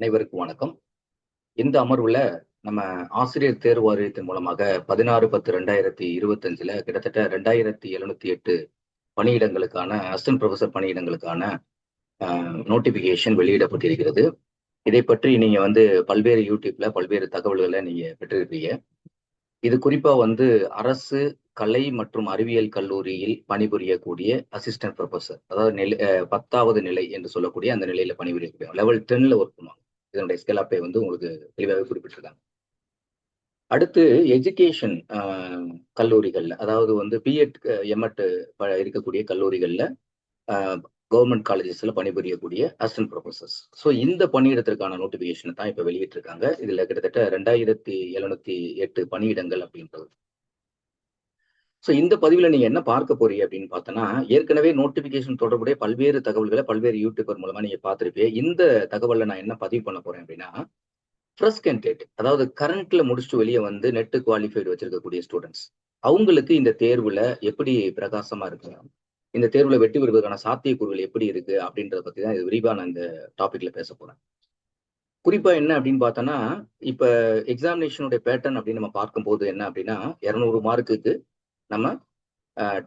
அனைவருக்கும் வணக்கம். இந்த அமர்வுல நம்ம ஆசிரியர் தேர்வு வாரியத்தின் மூலமாக 16/10/2025 கிட்டத்தட்ட 2708 பணியிடங்களுக்கான அசிஸ்டன்ட் ப்ரொஃபசர் பணியிடங்களுக்கான நோட்டிபிகேஷன் வெளியிடப்பட்டிருக்கிறது. இதை பற்றி நீங்க பல்வேறு யூடியூப்ல பல்வேறு தகவல்களை நீங்க பெற்றிருப்பீங்க. இது குறிப்பா அரசு கலை மற்றும் அறிவியல் கல்லூரியில் பணிபுரியக்கூடிய அசிஸ்டன்ட் ப்ரொஃபசர், அதாவது 10வது நிலை என்று சொல்லக்கூடிய அந்த நிலையில பணிபுரியக்கூடிய லெவல் 10ல ஒர்க் பண்ணுவாங்க. இதனுடைய ஸ்கேலாப்பை உங்களுக்கு தெளிவாக குறிப்பிட்டிருக்காங்க. அடுத்து எஜுகேஷன் கல்லூரிகள்ல, அதாவது பிஎட் எம்எட் இருக்கக்கூடிய கல்லூரிகள்ல கவர்மெண்ட் காலேஜஸ்ல பணிபுரியக்கூடிய அசிஸ்டன்ட் ப்ரொஃபசர்ஸ். ஸோ இந்த பணியிடத்திற்கான நோட்டிபிகேஷனை தான் இப்ப வெளியிட்டிருக்காங்க. இதுல கிட்டத்தட்ட 2708 பணியிடங்கள் அப்படின்றது. ஸோ இந்த பதிவுல நீங்க என்ன பார்க்க போறீங்க அப்படின்னு பார்த்தோன்னா, ஏற்கனவே நோட்டிபிகேஷன் தொடர்புடைய பல்வேறு தகவல்களை பல்வேறு யூடியூபர் மூலமா நீங்க பார்த்திருப்பீங்க. இந்த தகவல்ல நான் என்ன பதிவு பண்ண போறேன் அப்படின்னா, ஃப்ரெஷ் கேண்டிடேட், அதாவது கரண்ட்ல முடிச்சுட்டு வெளியே நெட் குவாலிஃபைடு வச்சிருக்கக்கூடிய ஸ்டூடெண்ட்ஸ், அவங்களுக்கு இந்த தேர்வுல எப்படி பிரகாசமா இருக்கு, இந்த தேர்வுல வெற்றி பெறுவதற்கான சாத்தியக்கூறுகள் எப்படி இருக்கு அப்படின்றத பத்தி தான் இது விரிவா நான் இந்த டாபிக்ல பேச போறேன். குறிப்பா என்ன அப்படின்னு பார்த்தோன்னா, இப்ப எக்ஸாமினேஷனுடைய பேட்டர்ன் அப்படின்னு நம்ம பார்க்கும்போது என்ன அப்படின்னா, 200 மார்க்குக்கு நம்ம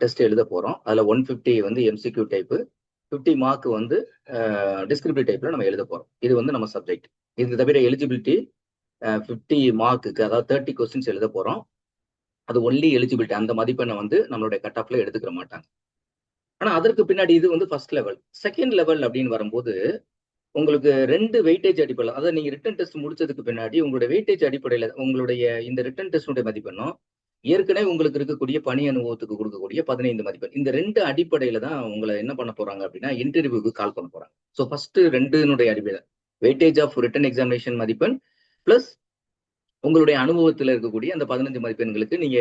டெஸ்ட் எழுத போறோம். அதுல 150 எம்சிக்யூ டைப்பு, 50 மார்க் டிஸ்கிரிப்டிவ் டைப்ல நம்ம எழுத போறோம். இது நம்ம சப்ஜெக்ட். இது தவிர எலிஜிபிலிட்டி 50 மார்க்குக்கு, அதாவது 30 கொஸ்டின்ஸ் எழுத போறோம். அது ஒன்லி எலிஜிபிலிட்டி, அந்த மதிப்பெண்ணை நம்மளுடைய கட் ஆஃப்ல எடுத்துக்கிற மாட்டாங்க. ஆனா அதற்கு பின்னாடி இது ஃபர்ஸ்ட் லெவல். செகண்ட் லெவல் அப்படின்னு வரும்போது உங்களுக்கு 2 வெயிட்டேஜ் அடிப்படையில், அதாவது நீங்க ரிட்டன் டெஸ்ட் முடிச்சதுக்கு பின்னாடி உங்களுடைய வெயிட்டேஜ் அடிப்படையில உங்களுடைய இந்த ரிட்டன் டெஸ்டுடைய மதிப்பெண்ணும் ஏற்கனவே உங்களுக்கு இருக்கக்கூடிய பணி அனுபவத்துக்கு கொடுக்கக்கூடிய 15 மதிப்பெண், இந்த 2 அடிப்படையில தான் உங்களை என்ன பண்ண போறாங்க அப்படின்னா இன்டர்வியூக்கு கால் பண்ண போறாங்க. ஸோ ஃபர்ஸ்ட் 2னுடைய அடிப்படையில் வெயிட்டேஜ் ஆஃப் ரிட்டன் எக்ஸாமினேஷன் மதிப்பெண் பிளஸ் உங்களுடைய அனுபவத்தில் இருக்கக்கூடிய அந்த 15 மதிப்பெண்களுக்கு நீங்க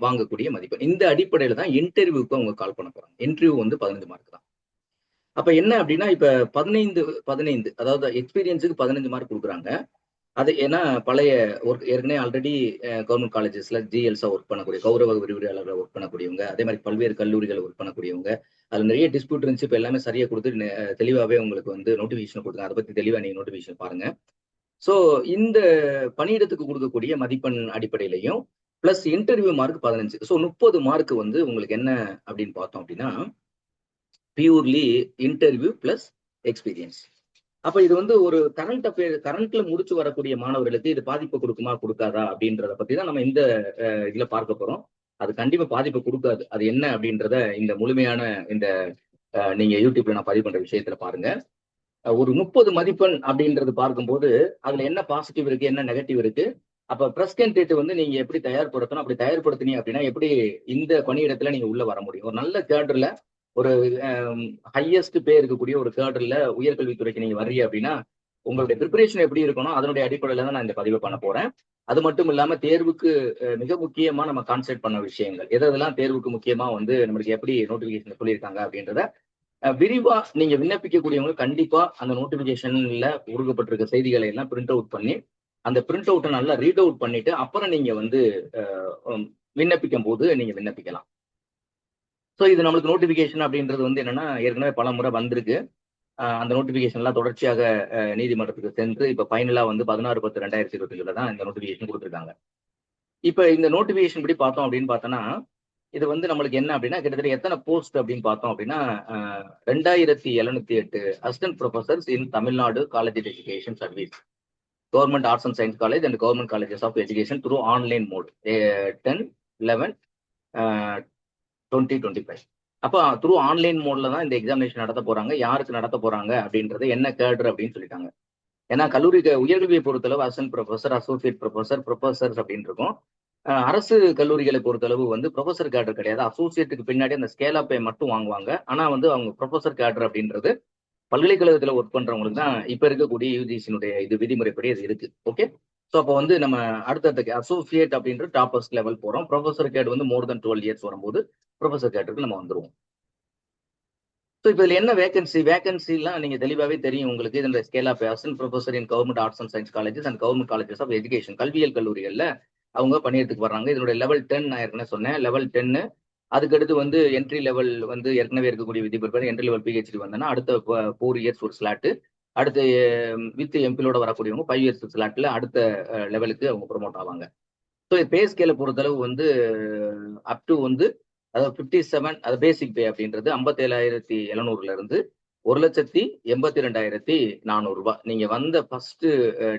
வாங்கக்கூடிய மதிப்பெண், இந்த அடிப்படையில தான் இன்டர்வியூக்கு அவங்க கால் பண்ண போறாங்க. இன்டர்வியூ 15 மார்க் தான். அப்ப என்ன அப்படின்னா, இப்ப 15 அதாவது எக்ஸ்பீரியன்ஸுக்கு 15 மார்க் கொடுக்குறாங்க. அது ஏன்னா பழைய ஒர்க், ஏற்கனவே ஆல்ரெடி கவர்மெண்ட் காலேஜஸ்ல ஜிஎல்ஸா ஒர்க் பண்ணக்கூடிய, கௌரவ விரிவுரையாளர்கள் ஒர்க் பண்ணக்கூடியவங்க, அதே மாதிரி பல்வேறு கல்லூரிகள் ஒர்க் பண்ணக்கூடியவங்க, அதுல நிறைய டிஸ்பியூட் இருந்துச்சு. இப்ப எல்லாமே சரியா கொடுத்து தெளிவாவே உங்களுக்கு நோட்டிபிகேஷன் கொடுத்தாங்க. அதை பத்தி தெளிவா நீங்க நோட்டிபிகேஷன் பாருங்க. சோ இந்த பணியிடத்துக்கு கொடுக்கக்கூடிய மதிப்பெண் அடிப்படையிலையும் plus interview mark 15, so 30 mark உங்களுக்கு என்ன அப்படின்னு பார்த்தோம் அப்படின்னா பியூர்லி இன்டர்வியூ பிளஸ் எக்ஸ்பீரியன்ஸ். அப்ப இது ஒரு கரண்ட் அஃபேர், கரண்ட்ல முடிச்சு வரக்கூடிய மாணவர்களுக்கு இது பாதிப்பு கொடுக்குமா கொடுக்காதா அப்படின்றத பத்தி தான் நம்ம இந்த இதுல பார்க்க போறோம். அது கண்டிப்பா பாதிப்பு கொடுக்காது. அது என்ன அப்படின்றத இந்த முழுமையான இந்த நீங்க யூடியூப்ல நான் பதிவு பண்ற விஷயத்துல பாருங்க. ஒரு 30 மதிப்பெண் அப்படின்றது பார்க்கும்போது அதுல என்ன பாசிட்டிவ் இருக்கு, என்ன நெகட்டிவ் இருக்கு. அப்ப பிரஸ் கேண்டிடேட் நீங்க எப்படி தயார்படுத்தணும், அப்படி தயார்படுத்தினீங்க அப்படின்னா எப்படி இந்த பணியிடத்துல நீங்க உள்ள வர முடியும். ஒரு நல்ல கேடர்ல, ஒரு ஹையஸ்ட் பே இருக்கக்கூடிய ஒரு கேடர்ல உயர்கல்வித்துறைக்கு நீங்க வர்றீங்க அப்படின்னா உங்களுடைய ப்ரிப்பரேஷன் எப்படி இருக்கணும், அதனுடைய அடிப்படையில தான் நான் இந்த பதிவை பண்ண போறேன். அது மட்டும் இல்லாம தேர்வுக்கு மிக முக்கியமா நம்ம கான்சென்ட்ரேட் பண்ண விஷயங்கள் எதெல்லாம் தேர்வுக்கு முக்கியமா நம்மளுக்கு எப்படி நோட்டிபிகேஷன் சொல்லியிருக்காங்க அப்படின்றத விரிவா நீங்க விண்ணப்பிக்கக்கூடியவங்க கண்டிப்பா அந்த நோட்டிபிகேஷன்ல கொடுக்கப்பட்டிருக்க செய்திகளை எல்லாம் பிரிண்ட் அவுட் பண்ணி அந்த பிரிண்ட் அவுட்டை நல்லா ரீட் அவுட் பண்ணிட்டு அப்புறம் நீங்க விண்ணப்பிக்கும் போது நீங்க விண்ணப்பிக்கலாம். ஸோ இது நம்மளுக்கு நோட்டிபிகேஷன் அப்படின்றது என்னன்னா ஏற்கனவே பல முறை வந்திருக்கு. அந்த நோட்டிபிகேஷன் எல்லாம் தொடர்ச்சியாக நீதிமன்றத்துக்கு சென்று இப்ப ஃபைனலா 16/10/2025 தான் இந்த நோட்டிபிகேஷன் கொடுத்துருக்காங்க. இப்ப இந்த நோட்டிபிகேஷன் படி பார்த்தோம் அப்படின்னு பார்த்தோன்னா இது நம்மளுக்கு என்ன அப்படின்னா கிட்டத்தட்ட எத்தனை போஸ்ட் அப்படின்னு பார்த்தோம் அப்படின்னா 2708 assistant professors in Tamil Nadu college education service, government arts and science college and government colleges of education through online mode 10/11/2025. அப்ப த்ரூ ஆன்லைன் மோட்ல தான் இந்த எக்ஸாமினேஷன் நடத்த போறாங்க. யாருக்கு நடத்த போறாங்க அப்படின்றது என்ன கேடர் அப்படின்னு சொல்லிட்டாங்க. ஏன்னா கல்லூரிக்கு உயர்கல்வியை பொறுத்தளவு assistant professor, associate professor, professors அப்படின்னு இருக்கும். அரசு கல்லூரிகளை பொறுத்தளவு ப்ரொஃபசர் கேடர் கிடையாது. அசோசியேட்டுக்கு பின்னாடி அந்த ஸ்கேல் ஆப் மட்டும் வாங்குவாங்க. ஆனா அவங்க ப்ரொஃபசர் கேடர் அப்படின்றது பல்கலைக்கழகத்துல ஒர்க் பண்றவங்களுக்கு தான் இப்ப இருக்கக்கூடிய யூஜிசியினுடைய இது விதிமுறைப்படி அது இருக்கு. ஓகே. ஸோ அப்போ நம்ம அடுத்தடுத்த அசோசியேட் அப்படின்ற டாப்பர்ஸ் லெவல் போறோம். ப்ரொஃபசர் கேட் மோர் தென் 12 இயர்ஸ் வரும்போது ப்ரொஃபசர் கேட்டுக்கு நம்ம வந்துருவோம். ஸோ இப்போ இதுல என்ன வேகன்சிலாம் நீங்க தெளிவாவே தெரியும் உங்களுக்கு. இதனுடைய scale of assistant professor in government arts and science colleges and government colleges of education, கல்வியல் கல்லூரிகள்ல அவங்க பணியிடத்துக்கு வர்றாங்க. இதனுடைய லெவல் 10 நான் ஏற்கனவே சொன்னேன். லெவல் 10 அதுக்கடுத்து என்ட்ரி லெவல் ஏற்கனவே இருக்கக்கூடிய விதிமுறை என்ட்ரி லெவல் பிஹெச்டி வந்தோன்னா அடுத்த 4 இயர்ஸ் ஒரு ஸ்லாட்டு, அடுத்து வித் எம்பிலோட வரக்கூடியவங்க 5 இயர்ஸ் ஸ்லாட்ல அடுத்த லெவலுக்கு அவங்க ப்ரொமோட் ஆவாங்க. ஸோ பே ஸ்கேலை பொறுத்தளவு வந்து அப் டு வந்து அதாவது 57 அது பேசிக் பே அப்படின்றது 57,700 இருந்து 1,82,400 ரூபாய். நீங்க வந்த ஃபர்ஸ்ட்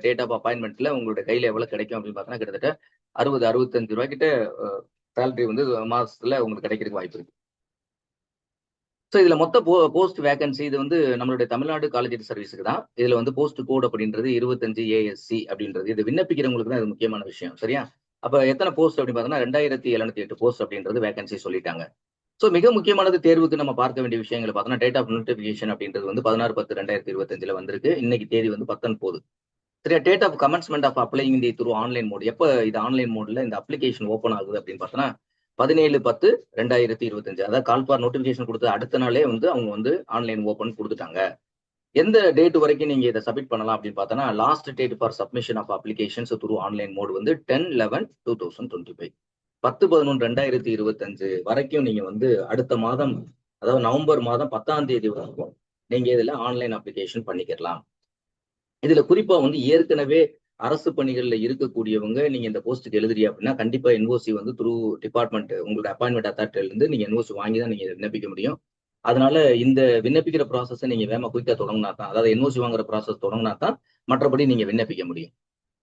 டேட் ஆஃப் அப்பாயின்மெண்ட்ல உங்களுடைய கையில எவ்வளவு கிடைக்கும் அப்படின்னு பார்த்தோன்னா கிட்டத்தட்ட 60-65 ரூபாய் கிட்ட சேலரி வந்து மாசத்துல உங்களுக்கு கிடைக்கிறதுக்கு வாய்ப்பு இருக்கு. ஸோ இதுல மொத்த போஸ்ட் வேகன்சி இது வந்து நம்மளுடைய தமிழ்நாடு காலேஜ் சர்வீஸுக்கு தான். இதுல வந்து போஸ்ட் கோட் அப்படின்றது 25 ASC அப்படின்றது. இது விண்ணப்பிக்கிறவங்களுக்கு தான் இது முக்கியமான விஷயம். சரியா? அப்ப எத்தனை போஸ்ட் அப்படின்னு பார்த்தோம்னா 2708 போஸ்ட் அப்படின்றது வேகன்சி சொல்லிட்டாங்க. ஸோ மிக முக்கியமானது தேர்வுக்கு நம்ம பார்க்க வேண்டிய விஷயங்களை பார்த்தோம்னா டேட் ஆஃப் நோட்டிபிகேஷன் அப்படின்றது வந்து 16/10/2025 வந்திருக்கு. இன்னைக்கு தேதி வந்து 19. சரியா? Date of commencement of applying the through online mode. எப்ப இது ஆன்லைன் மோட்ல இந்த அப்ளிகேஷன் ஓப்பன் ஆகுது அப்படின்னு பார்த்தோம்னா 17/10/2025. அதாவது கால் ஃபார் நோட்டிபிகேஷன் கொடுத்த அடுத்த நாளே வந்து அவங்க வந்து ஆன்லைன் ஓப்பன் கொடுத்துட்டாங்க. எந்த டேட் வரைக்கும் நீங்க இதை சப்மிட் பண்ணலாம் அப்படின்னு பார்த்தோன்னா last date for submission of applications through online mode வந்து 10/11/2025. 10/11/2025 வரைக்கும் நீங்க வந்து அடுத்த மாதம் அதாவது நவம்பர் மாதம் 10ஆம் தேதி வரைக்கும் நீங்க இதுல ஆன்லைன் அப்ளிகேஷன் பண்ணிக்கலாம். இதுல குறிப்பா வந்து ஏற்கனவே அரசு பணிகள்ல இருக்கக்கூடியவங்க நீங்க இந்த போஸ்ட்டுக்கு எழுதுறீங்க அப்படின்னா கண்டிப்பா என்ஓசி வந்து த்ரூ டிபார்ட்மெண்ட் உங்களோட அப்பாயின்மெண்ட் அத்தாரிட்டில இருந்து நீங்க என்ஓசி வாங்கி தான் நீங்க விண்ணப்பிக்க முடியும். அதனால இந்த விண்ணப்பிக்கிற ப்ராசஸை நீங்க வேகமா குயிக்கா தொடங்கினா தான், அதாவது என்ஓசி வாங்குற ப்ராசஸ் தொடங்கினா தான் மற்றபடி நீங்க விண்ணப்பிக்க முடியும்.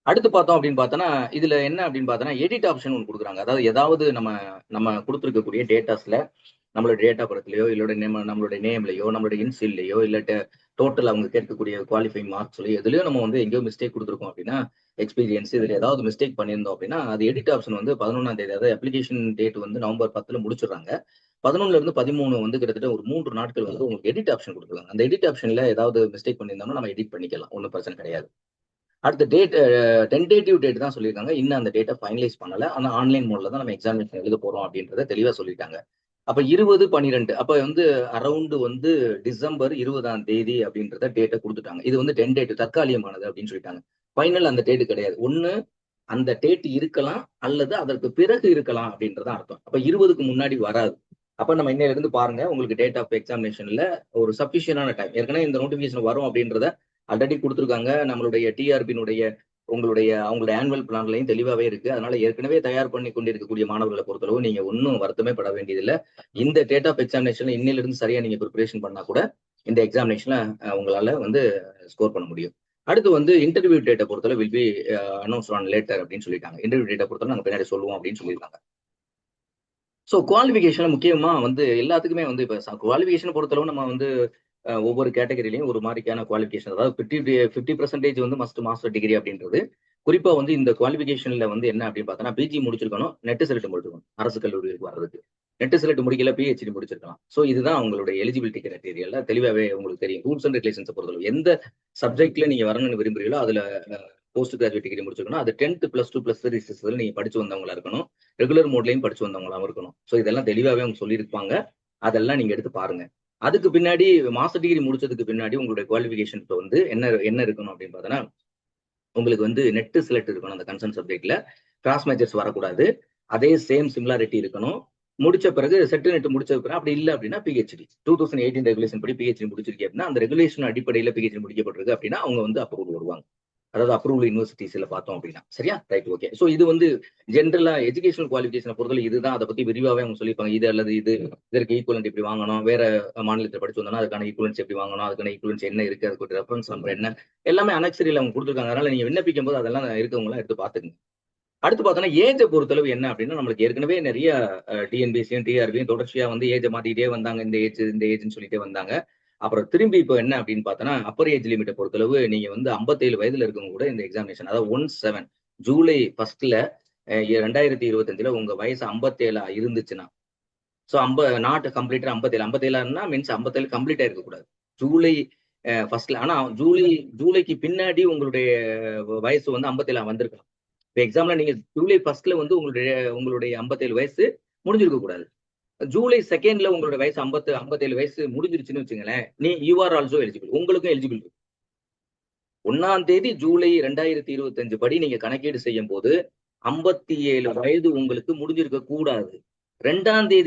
அடுத்து பார்த்தோம் அப்படின்னு பார்த்தோன்னா இதுல என்ன அப்படின்னு பார்த்தோன்னா எடிட் ஆப்ஷன் ஒன்று கொடுக்குறாங்க. அதாவது ஏதாவது நம்ம கொடுத்துருக்கக்கூடிய டேட்டாஸ்ல நம்மளோட டேட் ஆஃப் பர்த்லயோ இல்லோட நம்மளுடைய நேம்லயோ நம்மளுடைய இன்சில்லையோ இல்ல டோட்டல் அவங்க கேட்கக்கூடிய குவாலிஃபைங் மார்க்ஸ்லயோ எதுலயோ நம்ம வந்து எங்கேயோ மிஸ்டேக் கொடுத்துருக்கோம் அப்படின்னா எக்ஸ்பீரியன்ஸ் இதுல ஏதாவது மிஸ்டேக் பண்ணியிருந்தோம் அப்படின்னா அது எடிட் ஆப்ஷன் வந்து 11ஆம் தேதி, அதாவது அப்ளிகேஷன் டேட் வந்து நவம்பர் 10 முடிச்சிடுறாங்க. 11 இருந்து 13 வந்து கிட்டத்தட்ட ஒரு 3 நாட்கள் வந்து உங்களுக்கு எடிட் ஆப்ஷன் கொடுக்குறாங்க. அந்த எடிட் ஆப்ஷன்ல ஏதாவது மிஸ்டேக் பண்ணியிருந்தோம்னா நம்ம எடிட் பண்ணிக்கலாம், ஒன்றும் பிரச்சனை கிடையாது. அடுத்த டேட் டென்டேட்டிவ் டேட் தான் சொல்லியிருக்காங்க. இன்னும் அந்த டேட்டை ஃபைனலைஸ் பண்ணல. ஆனா ஆன்லைன் மோட்ல தான் நம்ம எக்ஸாமினேஷன் எழுத போறோம் அப்படின்றத தெளிவா சொல்லிட்டாங்க. அப்ப 20/12 அப்ப வந்து அரௌண்ட் வந்து டிசம்பர் 20ஆம் தேதி அப்படின்றத டேட்டை கொடுத்துட்டாங்க. இது வந்து டென்டேட் தற்காலிகமானது அப்படின்னு சொல்லிட்டாங்க. ஃபைனல் அந்த டேட் கிடையாது. ஒண்ணு அந்த டேட் இருக்கலாம் அல்லது அதற்கு பிறகு இருக்கலாம் அப்படின்றத அர்த்தம். அப்ப 20க்கு முன்னாடி வராது. அப்ப நம்ம இன்னையில இருந்து பாருங்க உங்களுக்கு டேட் ஆஃப் எக்ஸாமினேஷன்ல ஒரு சஃபிஷியன்டான டைம். ஏற்கனவே இந்த நோட்டிபிகேஷன் வரும் அப்படின்றத ஆல்ரெடி கொடுத்துருக்காங்க. நம்மளுடைய டிஆர்பியினுடைய அவங்களுடைய ஆனுவல் பிளான்லையும் தெளிவாவே இருக்கு. அதனால ஏற்கனவே தயார் பண்ணி கொண்டிருக்கக்கூடிய மாணவர்களை பொறுத்தளவு நீங்க ஒன்றும் வருத்தமே பட வேண்டியதில்லை. இந்த டேட் ஆஃப் எக்ஸாமினேஷன்ல இன்னில இருந்து சரியா நீங்க ப்ரிப்பரேஷன் பண்ணா கூட இந்த எக்ஸாமினேஷன்ல உங்களால வந்து ஸ்கோர் பண்ண முடியும். அடுத்து வந்து இன்டர்வியூ டேட்டை பொறுத்தளவு will be announce on later அப்படின்னு சொல்லிட்டாங்க. இன்டர்வியூ டேட்டை பொறுத்தளவு நாங்க பின்னாடி சொல்லுவோம் அப்படின்னு சொல்லியிருக்காங்க. ஸோ குவாலிஃபிகேஷன் முக்கியமா வந்து எல்லாத்துக்குமே வந்து இப்போ குவாலிஃபிகேஷன் பொறுத்தளவு நம்ம வந்து ஒவ்வொரு கேட்டகரியிலையும் ஒரு மாதிரியான குவாலிஃபிகேஷன், அதாவது 50% வந்து மஸ்ட் மாஸ்டர் டிகிரி அப்படின்றது. குறிப்பா வந்து இந்த குவாலிஃபிகேஷன்ல வந்து என்ன அப்படின்னு பார்த்தோன்னா பிஜி முடிச்சிருக்கணும், நெட் செலக்ட் முடிச்சிருக்கணும் அரசு கல்லூரிகளுக்கு வர்றதுக்கு. நெட் செலக்ட் முடிக்கல பிஹெச்டி முடிச்சிருக்கலாம். ஸோ இதுதான் உங்களுடைய எலிஜிபிலிட்டி கிரைட்டீரியால தெளிவாகவே உங்களுக்கு தெரியும். ரூல்ஸ் அண்ட் ரெகுலேஷன்ஸை பொறுத்தளவு எந்த சப்ஜெக்ட்ல நீங்க வரணும்னு விரும்புறீங்களோ அதுல போஸ்ட் கிராஜுவேட் டிகிரி முடிச்சிருக்கணும். அது 10th +2 +3 நீங்க படிச்சு வந்தவங்களா இருக்கணும். ரெகுலர் மோட்லையும் படிச்சு வந்தவங்களாவும் இருக்கணும். ஸோ இதெல்லாம் தெளிவாகவே அவங்க சொல்லியிருப்பாங்க. அதெல்லாம் நீங்க எடுத்து பாருங்க. அதுக்கு பின்னாடி மாஸ்டர் டிகிரி முடிச்சதுக்கு பின்னாடி உங்களுடைய குவாலிஃபிகேஷன் இப்போ வந்து என்ன இருக்கணும் அப்படின்னு பார்த்தோன்னா உங்களுக்கு வந்து நெட் செலக்ட் இருக்கணும் அந்த கன்சர்ன் சப்ஜெக்ட்ல. கிராஸ் மேஜர்ஸ் வரக்கூடாது. அதே சேம் சிமிலாரிட்டி இருக்கணும். முடிச்ச பிறகு செட்டு நெட் முடிச்ச பிறகு அப்படி இல்லை அப்படின்னா பிஹெச்டி 2018 ரெகுலேஷன் படி பிஹெச்டி முடிச்சிருக்கீங்க அப்படின்னா அந்த ரெகுலேஷன் அடிப்படையில் பிஹெச்டி முடிக்கப்பட்டிருக்கு அப்படின்னா அவங்க வந்து அப்ரூவல் வருவாங்க. அதாவது அப்ரூவல் யூனிவர்சிட்டிஸ்ல பார்த்தோம் அப்படின்னா. சரியா? Right, okay. ஸோ இது வந்து ஜென்ரலா எஜுகேஷனல் குவாலிஃபிகேஷனை பொறுத்தவரை இதுதான். அதை பத்தி விரிவாவே அவங்க சொல்லியிருப்பாங்க. இது அல்லது இது இதற்கு ஈக்குவலன்ட் இப்படி வாங்கணும், வேற மாநிலத்தில் படிச்சு வந்தோம்னா அதுக்கான ஈக்குவலன்ஸ் எப்படி வாங்கணும், அதுக்கான ஈக்குவலன்ஸ் என்ன இருக்கு, அதுக்கு ரெஃபரன்ஸ் நம்பர் என்ன, எல்லாமே அனெக்சரியில் அவங்க கொடுத்துருக்காங்க. அதனால நீங்க விண்ணப்பிக்கும் போது அதெல்லாம் இருக்கவங்களாம் எடுத்து பார்த்துக்குங்க. அடுத்து பார்த்தோன்னா ஏஜை பொறுத்தளவு என்ன அப்படின்னா நம்மளுக்கு ஏற்கனவே நிறைய டிஎன்பிசியும் டிஆர்பியும் தொடர்ச்சியா வந்து ஏஜை மாத்திட்டே வந்தாங்க. இந்த ஏஜ்னு சொல்லிட்டே வந்தாங்க. அப்புறம் திரும்பி இப்போ என்ன அப்படின்னு பார்த்தோன்னா அப்பர் ஏஜ் லிமிட்டை பொறுத்தளவு நீங்க வந்து 57 வயதுல இருக்கவங்க கூட இந்த எக்ஸாமினேஷன், அதாவது 17 ஜூலை 1 2025 உங்க வயசு 57 இருந்துச்சுன்னா, ஸோ நாட் கம்ப்ளீட்டா 57 மீன்ஸ் 57 கம்ப்ளீட்டா இருக்கக்கூடாது. ஜூலை 1 ஆனா ஜூலைக்கு பின்னாடி உங்களுடைய வயசு வந்து 57 வந்திருக்கலாம். இப்போ எக்ஸாம்ல நீங்க ஜூலை 1 வந்து உங்களுடைய 57 வயசு முடிஞ்சிருக்க கூடாது. ஜூலை 2 உங்களோட வயசு 57 வயசு முடிஞ்சிருச்சுன்னு வச்சுங்களேன், யூ ஆர் ஆல்சோ எலிஜிபிள். உங்களுக்கும் எலிஜிபிள் இருக்கு. 1ஆம் தேதி ஜூலை 2025 படி நீங்க கணக்கீடு செய்யும் போது 57 வயது உங்களுக்கு முடிஞ்சிருக்க கூடாது. 2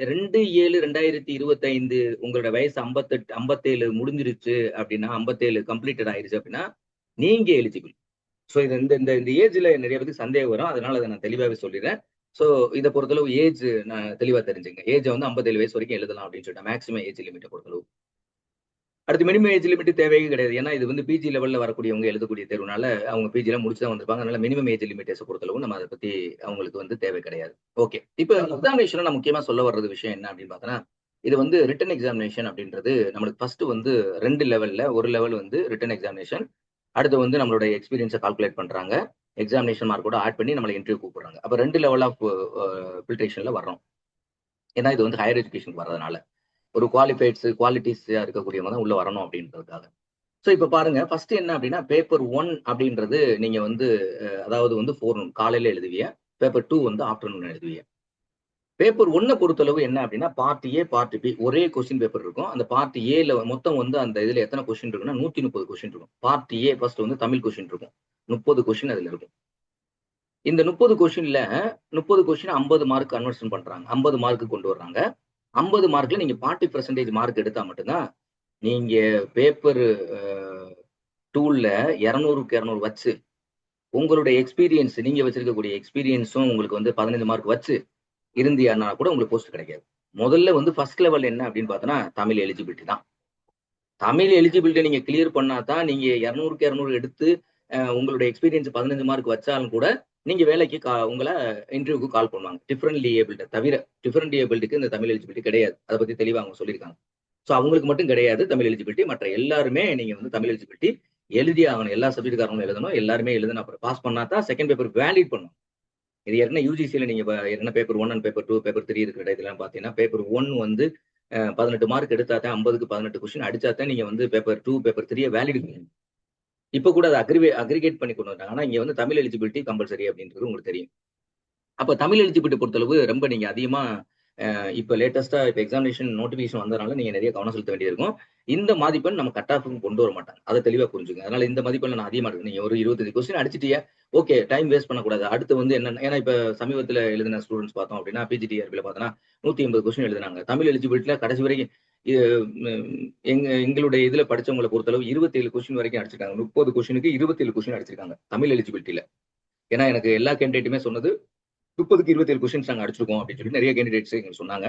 2/7/2025 உங்களோட வயசு 57 முடிஞ்சிருச்சு அப்படின்னா, 57 கம்ப்ளீட்டட் ஆயிருச்சு அப்படின்னா நீங்க எலிஜிபிள். ஸோ இது இந்த இந்த இந்த ஏஜ்ல நிறைய பேருக்கு சந்தேகம் வரும். அதனால அதை நான் தெளிவாவே சொல்லிடுறேன். ஸோ இதை பொறுத்தளவு ஏஜ் நான் தெளிவா தெரிஞ்சுங்க. ஏஜ் வந்து 57 வயசு வரைக்கும் எழுதலாம் அப்படின்னு சொல்லிட்டேன். மேக்ஸிமம் ஏஜ் லிமிட்டை பொறுத்தளவு. அடுத்து மினிமம் ஏஜ் லிமிட் தேவையே கிடையாது. ஏன்னா இது வந்து பிஜி லெவல்ல வரக்கூடியவங்க எழுதக்கூடிய தேர்வுனால அவங்க பிஜி எல்லாம் முடிச்சு தான் வந்திருப்பாங்க. அதனால மினிமம் ஏஜ் லிமிட்டேஷ பொறுத்தளவு நம்ம அதை பத்தி அவங்களுக்கு வந்து தேவை கிடையாது. ஓகே. இப்போ எக்ஸாமினேஷன் நான் முக்கியமா சொல்ல வர்றது விஷயம் என்ன அப்படின்னு பார்த்தோன்னா, இது வந்து ரிட்டன் எக்ஸாமினேஷன் அப்படின்றது நம்மளுக்கு ஃபர்ஸ்ட் வந்து 2 லெவல்ல, ஒரு லெவல் வந்து ரிட்டன் எக்ஸாமினேஷன். அடுத்து வந்து நம்மளோட எக்ஸ்பீரியன்ஸை கால்குலேட் பண்றாங்க. எக்ஸாமினேஷன் மார்க் கூட ஆட் பண்ணி நம்மளை இன்டர்வியூ கூப்பிடுறாங்க. அப்ப 2 லெவல் ஆஃப் ஃபில்ட்ரேஷன்ல வர்றோம். ஏன்னா இது வந்து ஹையர் எஜுகேஷன் வர்றதுனால. ஒரு குவாலிட்டிஸா இருக்கக்கூடியவங்க தான் உள்ள வரணும் அப்படின்றதுக்காக. ஸோ இப்ப பாருங்க, ஃபர்ஸ்ட் என்ன அப்படின்னா, பேப்பர் 1 அப்படின்றது நீங்க வந்து அதாவது வந்து ஃபோர்நூன் காலையில எழுதுவீங்க. பேப்பர் 2 வந்து ஆஃப்டர்நூன் எழுதுவீங்க. பேப்பர் 1 பொறுத்தளவு என்ன அப்படின்னா, பார்ட் ஏ, பார்ட் பி ஒரே கொஸ்டின் பேப்பர் இருக்கும். அந்த பார்ட் ஏல மொத்தம் வந்து அந்த இதுல எத்தனை கொஸ்டின் இருக்குன்னா 130 கொஸ்டின் இருக்கும். பார்ட் ஏ ஃபர்ஸ்ட் வந்து தமிழ் கொஸ்டின் இருக்கும். 30 கொஸ்டின் அதுல இருக்கும். இந்த 30 கொஸ்டின்ல 30 கொஸ்டின் 50 மார்க் கன்வர்ஷன் பண்றாங்க. 50 மார்க் கொண்டு வர்றாங்க. 50 மார்க்ல நீங்க 40% மார்க் எடுத்தா மட்டும்தான் நீங்க பேப்பர் 2ல 200க்கு 200 வச்சு உங்களுடைய எக்ஸ்பீரியன்ஸ் நீங்க வச்சிருக்கக்கூடிய எக்ஸ்பீரியன்ஸும் உங்களுக்கு வந்து 15 மார்க் வச்சு இருந்தியானா கூட உங்களுக்கு போஸ்ட் கிடைக்காது. முதல்ல வந்து ஃபர்ஸ்ட் லெவல் என்ன அப்படின்னு பார்த்தோன்னா தமிழ் எலிஜிபிலிட்டி தான். தமிழ் எலிஜிபிலிட்டி நீங்க கிளியர் பண்ணா தான் நீங்க 200க்கு 200 எடுத்து உங்களுடைய எக்ஸ்பீரியன்ஸ் 15 மார்க் வச்சாலும் கூட நீங்க வேலைக்கு உங்களை இன்டர்வியூக்கு கால் பண்ணுவாங்க. டிஃபரெண்ட்லி ஏபிள்ட தவிர டிஃபரெண்ட் ஏபிள்டுக்கு இந்த தமிழ் எலிஜிபிலிட்டி கிடையாது. அதை பத்தி தெளிவா அவங்க சொல்லியிருக்காங்க. ஸோ அவங்களுக்கு மட்டும் கிடையாது தமிழ் எலிஜிபிலிட்டி. மற்ற எல்லாருமே நீங்க வந்து தமிழ் எலிஜிபிலிட்டி எழுதி ஆகணும். எல்லா சப்ஜெக்ட்காரங்களும் எழுதணும். எல்லாருமே எழுதணும். அப்புறம் பாஸ் பண்ணா தான் செகண்ட் பேப்பர் வேலிட் பண்ணும். இது ஏற்கனவே யூஜிசியில நீங்க ஏற்கனவே பேப்பர் 1 அண்ட் பேப்பர் 2, பேப்பர் 3 இருக்கிற இதெல்லாம் பாத்தீங்கன்னா, பேப்பர் 1 வந்து 18 மார்க் எடுத்தா தான் 50க்கு 18 கொஸ்டின் அடிச்சா தான் நீங்க வந்து பேப்பர் 2, பேப்பர் 3 வேலிட் பண்ணுவீங்க. இப்ப கூட அதை அக்ரிகேட் பண்ணி கொண்டு வந்தாங்க. ஆனா இங்க வந்து தமிழ் எலிஜிபிலிட்டி கம்பல்சரி அப்படின்றது உங்களுக்கு தெரியும். அப்ப தமிழ் எலிஜிபிலிட்டி பொறுத்தளவு ரொம்ப நீங்க அதிகமா இப்ப லேட்டஸ்டா இப்ப எக்ஸாமினேஷன் நோட்டிபிகேஷன் வந்ததுனால நீங்க நிறைய கவனம் செலுத்த வேண்டியிருக்கும். இந்த மதிப்பெண் நம்ம கட் ஆஃப்க்கு கொண்டு வர மாட்டாங்க. அதை தெளிவா புரிஞ்சுங்க. அதனால இந்த மதிப்பெண் நான் அதிகமா இருக்கு. நீங்க ஒரு 25 கொஸ்டின் அடிச்சிட்டீங்க. ஓகே, டைம் வேஸ்ட் பண்ணக்கூடாது. அடுத்து வந்து என்னன்னா, ஏன்னா இப்ப சமீபத்துல எழுதின ஸ்டூடெண்ட்ஸ் பார்த்தோம் அப்படின்னா, பிஜிடிஆர்பில பார்த்தோன்னா 180 கொஸ்டின் எழுதினாங்க. தமிழ் எலிஜிபிலிட்டில கடைசி வரைக்கும் எங்களுடைய இதுல படிச்சவங்களை பொறுத்தளவு 27 கொஸ்டின் வரைக்கும் அடிச்சிருக்காங்க. 30 கொஸ்டினுக்கு 27 கொஸ்டின் அடிச்சிருக்காங்க தமிழ் எலிஜிபிலிட்டில. ஏன்னா எனக்கு எல்லா கேண்டிடேட்டுமே சொன்னது 30க்கு 27 கொஸ்டின்ஸ் நாங்க அடிச்சிருக்கோம் அப்படின்னு சொல்லி நிறைய கேண்டிடேட்ஸ் எங்களுக்கு சொன்னாங்க.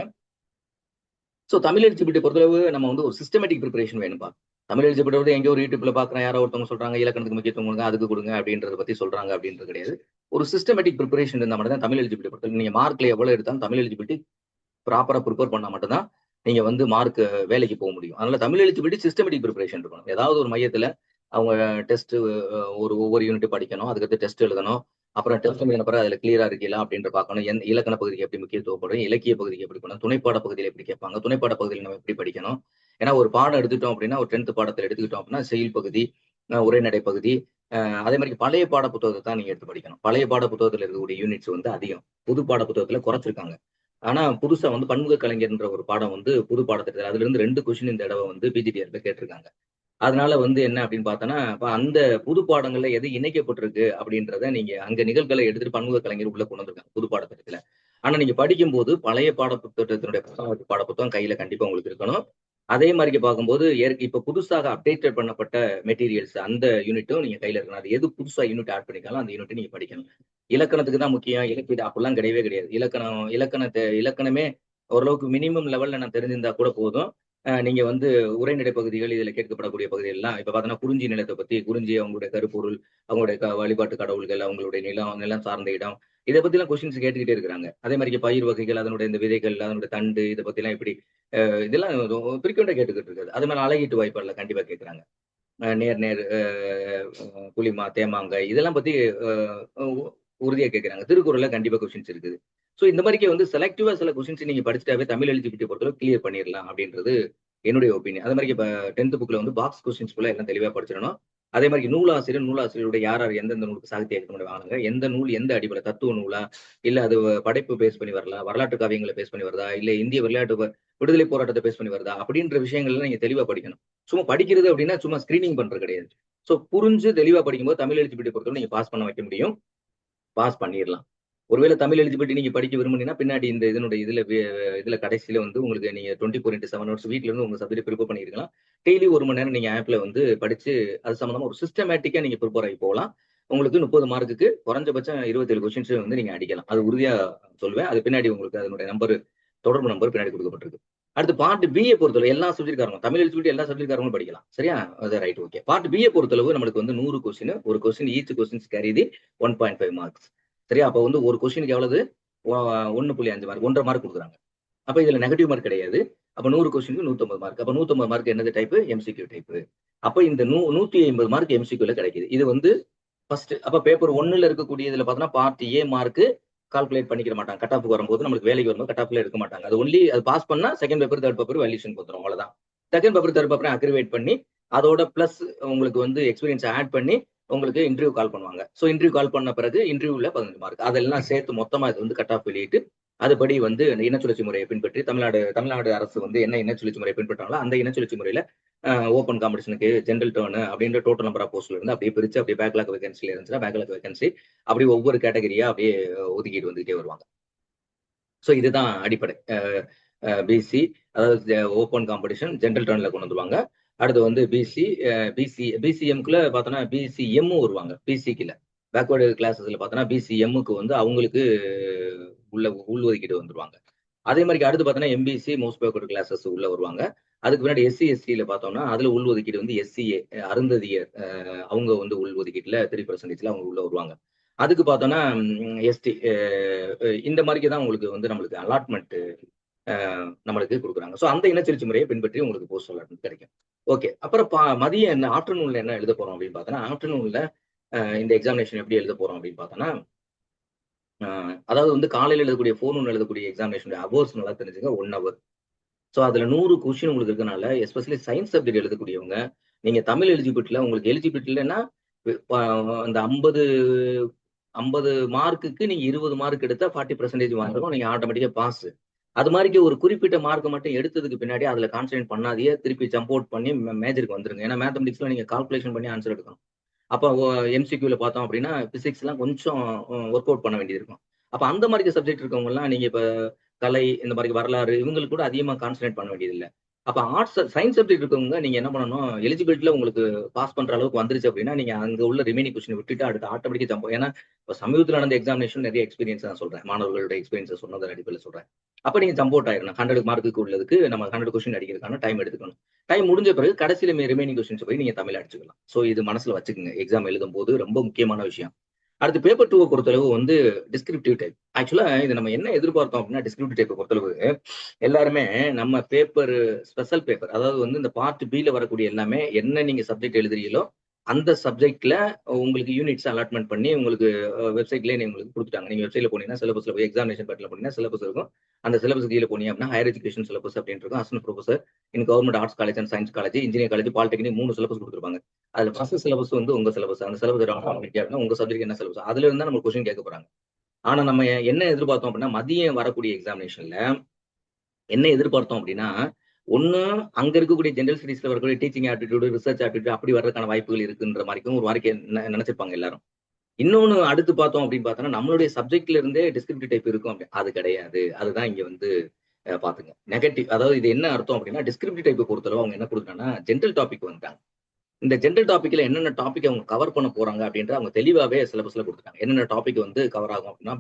ஸோ தமிழ் எலிஜிபிலிட்டி பொறுத்தளவு நம்ம வந்து ஒரு சிஸ்டமேட்டிக் ப்ரிப்பரேஷன் வேணும்பா. தமிழ் எலிஜிபிலிட்டி எங்கேயோ ஒரு யூடியூப்ல பாக்குறேன், யாரோ ஒருத்தவங்க சொல்றாங்க இலக்கணத்துக்கு முக்கியத்துவம் கொடுங்க, அதுக்கு கொடுங்க அப்படின்றத பத்தி சொல்றாங்க அப்படின்றது கிடையாது. ஒரு சிஸ்டமேட்டிக் ப்ரிப்பரேஷன் இருந்தால் மட்டும் தான் தமிழ் எலிஜிபிலிட்டி பொறுத்தவரை நீங்க மார்க்ல எவ்வளவு எடுத்தாலும் தமிழ் எலிஜிபிலிட்டி ப்ராப்பரா ப்ரிப்பேர் பண்ணா மட்டும்தான் நீங்க வந்து மார்க் வேலைக்கு போக முடியும். அதனால தமிழ் எலிஜிபிலிட்டி சிஸ்டமேட்டிக் ப்ரிப்பரேஷன் இருக்கணும். ஏதாவது ஒரு மையத்துல அவங்க டெஸ்ட் ஒவ்வொரு யூனிட் படிக்கணும், அதுக்கடுத்து டெஸ்ட் எழுதணும், அப்புறம் டெஸ்ட் எழுதின பிறகு அதுல கிளியரா இருக்கீங்களா அப்படின்னு பார்க்கணும். இலக்கண பகுதிக்கு எப்படி முக்கியத்துவப்படும், இலக்கிய பகுதிக்கு எப்படி பண்ணணும், துணைப்பாட பகுதியில் எப்படி கேட்பாங்க, துணைப்பாட பகுதியில் நம்ம எப்படி படிக்கணும். ஏன்னா ஒரு பாடம் எடுத்துட்டோம் அப்படின்னா, ஒரு 10th பாடத்தில் எடுத்துக்கிட்டோம் அப்படின்னா செயல் பகுதி, உரைநடை பகுதி, அதே மாதிரி பழைய பாட புத்தகத்தை தான் நீங்க எடுத்து படிக்கணும். பழைய பாட புத்தகத்தில் இருக்கக்கூடிய யூனிட்ஸ் வந்து அதிகம், புது பாட புத்தகத்துல குறைச்சிருக்காங்க. ஆனா புதுசா வந்து பன்முக கலைஞர்ன்ற ஒரு பாடம் வந்து புது பாடத்திட்டத்தில் அதுல இருந்து 2 கொஸ்டின் இந்த தடவை வந்து பிஜிடிஆர்ல கேட்டிருக்காங்க. அதனால வந்து என்ன அப்படின்னு பார்த்தோன்னா, அந்த புது பாடங்கள்ல எது இணைக்கப்பட்டிருக்கு அப்படின்றத நீங்க அங்க நிகழ்களை எடுத்துட்டு பன்முக கலைஞர் உள்ள கொண்டு வந்திருக்காங்க புது பாடத்திட்டத்துல. ஆனா நீங்க படிக்கும்போது பழைய பாடப்புத்தகத்தினுடைய பாடப்புத்தகம் கையில கண்டிப்பா உங்களுக்கு இருக்கணும். அதே மாதிரி பார்க்கும்போது இப்ப புதுசாக அப்டேட்டட் பண்ணப்பட்ட மெட்டீரியல்ஸ் அந்த யூனிட்டும் நீங்க கையில இருக்கணும். அது எது புதுசா யூனிட் ஆட் பண்ணிக்கலாம் அந்த யூனிட் நீங்க படிக்கணும். இலக்கணத்துக்கு தான் முக்கியம், இலக்கியம் அப்படிலாம் கிடையவே கிடையாது. இலக்கணமே ஓரளவுக்கு மினிமம் லெவல்ல நான் தெரிஞ்சிருந்தா கூட போதும். நீங்க வந்து உரைநடை பகுதிகள் இதுல கேட்கப்படக்கூடிய பகுதிகள் எல்லாம் இப்ப பார்த்தோன்னா குறிஞ்சி நிலத்தை பத்தி, குறிஞ்சி அவங்களுடைய கருப்பொருள், அவங்களுடைய வழிபாட்டு கடவுள்கள், அவங்களுடைய நிலம் சார்ந்த இடம், இதை பத்தி எல்லாம் கொஸ்டின்ஸ் கேட்டுக்கிட்டே இருக்கிறாங்க. அதே மாதிரி பயிர் வகைகள், அதனுடைய இந்த விதைகள், அதனுடைய தண்டு, இதை பத்தி எல்லாம் எப்படி இதெல்லாம் ஃப்ரீக்வெண்டா கேட்டுக்கிட்டு இருக்காது. அது மாதிரி அழகீட்டு வாய்ப்பாடுல கண்டிப்பா கேட்கறாங்க. நேர் நேர் புலிமா, தேமாங்காய் இதெல்லாம் பத்தி உறுதியா கேட்கறாங்க. திருக்குறள்ல கண்டிப்பா கொஸ்டின்ஸ் இருக்குது. ஸோ இந்த மாதிரிக்கே வந்து செலக்டிவா சில கொஸ்டின்ஸ் நீங்க படிச்சுட்டாவே தமிழ் எலிஜிபிலிட்டி பொறுத்தவரை கிளியர் பண்ணிடலாம் அப்படின்றது என்னுடைய ஒப்பீனியன். அதே மாதிரி இப்ப 10th புக்ல வந்து பாக்ஸ் கொஸ்டின்ஸ் ஃபுல்லா எல்லாம் தெளிவா படிச்சிடணும். அதே மாதிரி நூலாசிரியருடைய யார் யார் எந்தெந்த நூலுக்கு சாகித்ய இயக்கத்துல வாங்கினாங்க, எந்த நூல் எந்த அடிப்படை தத்துவ நூலா, இல்ல அது படைப்பு பேஸ் பண்ணி வரலாம், வரலாற்று காவியங்களை பேஸ் பண்ணி வருதா, இல்ல இந்திய விடுதலை போராட்டத்தை பேஸ் பண்ணி வருதா அப்படின்ற விஷயங்கள்லாம் நீங்க தெளிவா படிக்கணும். சும்மா படிக்கிறது அப்படின்னா சும்மா ஸ்கிரீனிங் பண்றது கிடையாது. ஸோ புரிஞ்சு தெளிவா படிக்கும்போது தமிழ் எலிஜிபிலிட்டி பொறுத்தவரை நீங்க பாஸ் பண்ண வைக்க முடியும், பாஸ் பண்ணிடலாம். ஒருவேளை தமிழ் எலிஜிபிலிட்டி நீங்க படிக்க விரும்புனீங்கன்னா பின்னாடி இந்த இதுல கடைசியில வந்து உங்களுக்கு நீங்க 24/7 ஹவர்ஸ் வீட்ல இருந்து உங்க சப்ஜெக்ட் ப்ரிப்பேர் பண்ணிருக்கலாம். டெய்லி 1 மணி நேரம் நீங்க ஆப்ல வந்து படிச்சு அது சம்பந்தமா ஒரு சிஸ்டமேட்டிக்கா நீங்க ப்ரிப்பேர் ஆகி போகலாம். உங்களுக்கு 30 மார்க்குக்கு குறைஞ்சபட்சம் 27 கொஸ்டின்ஸ் வந்து நீங்க அடிக்கலாம். அது உறுதியா சொல்லுவேன். அது பின்னாடி உங்களுக்கு அதனுடைய தொடர்பு நம்பர் பின்னாடி கொடுக்கப்பட்டிருக்கு. அடுத்து பார்ட் பிஏ பொறுத்தளவு எல்லா சப்ஜெக்ட்காரங்க தமிழ் எலிஜிபிலிட்டி எல்லா சப்ஜெக்ட்காரங்களும் படிக்கலாம். சரியா? அது ரைட், ஓகே. பார்ட் பிஏ பொறுத்தளவு நம்மளுக்கு வந்து 100 கொஸ்டின், ஒரு question each questions carry the 1.5 marks. சரியா? அப்ப வந்து ஒரு கொஸ்டினுக்கு எவ்வளவு? 1.5 மார்க், 1.5 மார்க் கொடுக்குறாங்க. அப்ப இதுல நெகட்டிவ் மார்க் கிடையாது. அப்ப 100 கொஸ்டினுக்கு 150 மார்க். அப்ப 150 மார்க் என்னது டைப்? MCQ type. அப்ப இந்த 150 மார்க் எம்சிக்யூல கிடைக்குது. இது வந்து ஃபர்ஸ்ட். அப்ப பேப்பர் 1ல இருக்கக்கூடியதுல பார்த்தோம்னா பார்ட் ஏ மார்க் கால்குலேட் பண்ணிக்க மாட்டாங்க. கட் ஆஃப் வரும்போது நம்மளுக்கு வேலைக்கு வரும்போது கட் ஆஃப்ல எடுக்க மாட்டாங்க. அது ஒன்லி அது பாஸ் பண்ணா second paper third paper valuation வந்துரும். அவ்வளவுதான். Second paper third paper aggravate பண்ணி அதோட பிளஸ் உங்களுக்கு வந்து எக்ஸ்பீரியன்ஸ் ஆட் பண்ணி உங்களுக்கு இன்டர்வியூ கால் பண்ணுவாங்க. ஸோ இன்டர்வியூ கால் பண்ண பிறகு இன்டர்வியூல 15 மார்க் அதெல்லாம் சேர்த்து மொத்தமா இது வந்து கட் ஆஃப் வெளியிட்டு அதுபடி வந்து இனச்சுழற்சி முறையை பின்பற்றி தமிழ்நாடு அரசு வந்து என்ன இனச்சுழற்சி முறையை பின்பற்றாங்களோ அந்த இனச்சுழற்சி முறையில ஓப்பன் காம்படிஷனுக்கு ஜென்ரல் டர்ன் அப்படின்ற டோட்டல் நம்பர் ஆஃப் போஸ்ட்ல இருந்து அப்படியே பிரிச்சு அப்படியே பேக்லாக் வேகன்சில இருந்துச்சுன்னா பேக்லாக் வேகன்சி அப்படி ஒவ்வொரு கேட்டகரியா அப்படியே ஒதுக்கிட்டு வந்துகிட்டே வருவாங்க. ஸோ இதுதான் அடிப்படை. பிசி அதாவது ஓப்பன் காம்படிஷன் ஜென்ரல் டர்ன்ல கொண்டு வந்துருவாங்க. அடுத்து வந்து பிசிஎம்குள்ள பார்த்தோன்னா பிசிஎம் வருவாங்க. பிசிக்குல பேக்வர்டு கிளாஸஸ்ல பார்த்தோன்னா பிசிஎம்முக்கு வந்து அவங்களுக்கு உள்ஒதுக்கீடு வந்துருவாங்க. அதே மாதிரி அடுத்து பார்த்தோன்னா எம்பிசி மோஸ்ட் பேக்வர்டு கிளாஸஸ் உள்ள வருவாங்க. அதுக்கு முன்னாடி எஸ்சில பார்த்தோம்னா அதுல உள்ஒதுக்கீடு வந்து எஸ்சிஏ அருந்ததியர் அவங்க வந்து உள்ஒதுக்கீட்டுல 3% அவங்க உள்ள வருவாங்க. அதுக்கு பார்த்தோம்னா எஸ்டி இந்த மாதிரிக்கு தான் உங்களுக்கு வந்து நம்மளுக்கு அலாட்மெண்ட் நம்மளுக்கு கொடுக்குறாங்க. ஸோ அந்த இனச்செலுச்சி முறையை பின்பற்றி உங்களுக்கு போஸ்ட் அலாட்மெண்ட் கிடைக்கும். ஓகே. அப்புறம் மதியம் என்ன ஆஃப்டர்நூன்ல என்ன எழுத போறோம் அப்படின்னு பார்த்தோன்னா ஆஃப்டர்நூன்ல இந்த எக்ஸாமினேஷன் எப்படி எழுத போறோம் அப்படின்னு பார்த்தோன்னா அதாவது வந்து காலையில் எழுதக்கூடிய ஃபோன் எழுதக்கூடிய எக்ஸாமினேஷன் ஹவர்ஸ் நல்லா தெரிஞ்சுங்க 1 hour. ஸோ அதுல 100 கொஸ்டின் உங்களுக்கு இருக்கனால எஸ்பெஷலி சயின்ஸ் சப்ஜெக்ட் எழுதக்கூடியவங்க நீங்க தமிழ் எலிஜிபிலிட்டில உங்களுக்கு எலிஜிபிலிட்டிலன்னா அந்த 50 மார்க்குக்கு நீங்க 20 மார்க் எடுத்தா 40% வாங்கணும். நீங்க ஆட்டோமேட்டிக்கா பாஸ். அது மாதிரி ஒரு குறிப்பிட்ட மார்க் மட்டும் எடுத்ததுக்கு பின்னாடி அதுல கான்சன்ட்ரேட் பண்ணாதே திருப்பி ஜம்ப் அவுட் பண்ணி மேஜருக்கு வந்துருங்க. ஏன்னா மேத்தமெட்டிக்ஸ்ல நீங்க கால்குலேஷன் பண்ணி ஆன்சர் எடுக்கணும். அப்போ எம்சிக்யூல பார்த்தோம் அப்படின்னா பிசிக்ஸ் எல்லாம் கொஞ்சம் ஒர்க் அவுட் பண்ண வேண்டியது இருக்கும். அப்ப அந்த மாதிரி சப்ஜெக்ட் இருக்கவங்க எல்லாம் நீங்க இப்ப கலை இந்த மாதிரி வரலாறு இவங்களுக்கு கூட அதிகமா கான்சன்ட்ரேட் பண்ண வேண்டியது இல்லை. அப்ப ஆர்ட்ஸ் சயின்ஸ் சப்ஜெக்ட் இருக்கவங்க நீங்க என்ன பண்ணணும், எலிஜிபிலிட்டில உங்களுக்கு பாஸ் பண்ற அளவுக்கு வந்துருச்சு அப்படின்னா நீங்க அங்க உள்ள ரிமைனிங் கொஸ்டின் விட்டுட்டு அடுத்து ஆட்டோமேட்டிக்கா ஜம்ப். ஏன்னா இப்ப சமீபத்தில் நடந்த எக்ஸாமினேஷன் நிறைய எக்ஸ்பீரியன்ஸ் நான் சொல்றேன், மாணவர்களோட எக்ஸ்பீரியன்ஸ் சொன்னதை அடிப்படையில் சொல்றேன். அப்ப நீங்க ஜம்ப் அவுட் ஆயிடணும். 100 மார்க்குக்கு உள்ளதுக்கு நம்ம 100 கொஸ்டின் அடிக்கிறதுக்கான டைம் எடுத்துக்கணும். டைம் முடிஞ்ச பிறகு கடைசியில ரிமைனிங் கொஸ்டின்ஸ் போய் நீங்க தமிழ் அடிச்சுக்கலாம். ஸோ இது மனசுல வச்சுக்கோங்க, எக்ஸாம் எழுதும் போது ரொம்ப முக்கியமான விஷயம். அடுத்து பேப்பர் 2 பொறுத்தளவு வந்து டிஸ்கிரிப்டிவ் டைப். ஆக்சுவலா இது நம்ம என்ன எதிர்பார்த்தோம் அப்படின்னா டிஸ்கிரிப்டிவ் டைப்பை பொறுத்தளவு எல்லாருமே நம்ம பேப்பர் ஸ்பெஷல் பேப்பர் அதாவது வந்து இந்த பார்ட் பில வரக்கூடிய எல்லாமே என்ன நீங்க சப்ஜெக்ட் எழுதுறீங்களோ அந்த சப்ஜெக்ட்ல உங்களுக்கு யூனிட்ஸ் அலாட்மெண்ட் பண்ணி உங்களுக்கு வெப்சைட்லேயே உங்களுக்கு கொடுத்துட்டாங்க. நீங்க வெப்சைட்ல போனீங்கன்னா சிலபஸ்ல போய் எக்ஸாமினேஷன் பேட்டில் போனீங்கன்னா சிலபஸ் இருக்கும். அந்த சிலபஸ் கீழே போனீங்க அப்படின்னா ஹையர் எஜுகேஷன் சிலபஸ் அப்படின்னு இருக்கும். Assistant professor in government arts college and science college, engineer college, polytechnic 3 syllabus கொடுத்துருப்பாங்க. அதுல ஃபர்ஸ்ட் சிலபஸ் வந்து உங்க சிலபஸ். அந்த சிலபஸ் உங்க சப்ஜெக்ட் என்ன சிலபஸ் அதுல இருந்தா நம்ம கொஸ்டின் கேட்க போறாங்க. ஆனா நம்ம என்ன எதிர்பார்த்தோம் அப்படின்னா மதியம் வரக்கூடிய எக்ஸாமினேஷன்ல என்ன எதிர்பார்த்தோம் அப்படின்னா ஒண்ணு அங்க இருக்கக்கூடிய ஜெனரல் ஸ்டடீஸ்ல வரக்கூடிய டீச்சிங் ஆப்டிடியூட், ரிசர்ச் ஆப்டிடியூட் அப்படி வர்றதுக்கான வாய்ப்புகள் இருக்குன்ற மாதிரிக்கும் ஒரு வாரிக்கை நினைச்சிருப்பாங்க எல்லாரும். இன்னொன்னு அடுத்து பார்த்தோம் அப்படின்னு பார்த்தோம்னா நம்மளுடைய சப்ஜெக்ட்ல இருந்தே டிஸ்கிரிப்டிவ் டைப் இருக்கும் அப்படி அது கிடையாது. அதுதான் இங்க வந்து பாத்துங்க நெகட்டிவ். அதாவது இது என்ன அர்த்தம் அப்படின்னா டிஸ்கிரிப்டிவ் டைப்பை பொறுத்தளவு அவங்க என்ன கொடுக்குறாங்கன்னா ஜென்ரல் டாபிக் வந்துட்டாங்க. இந்த ஜென்ரல் டாபிக்ல என்னென்ன டாபிக் அவங்க கவர் பண்ண போறாங்க அப்படின்ற அவங்க தெளிவாவே சிலபஸ்ல கொடுத்துட்டாங்க. என்னென்ன டாபிக் வந்து கவர் ஆகும் அப்படின்னா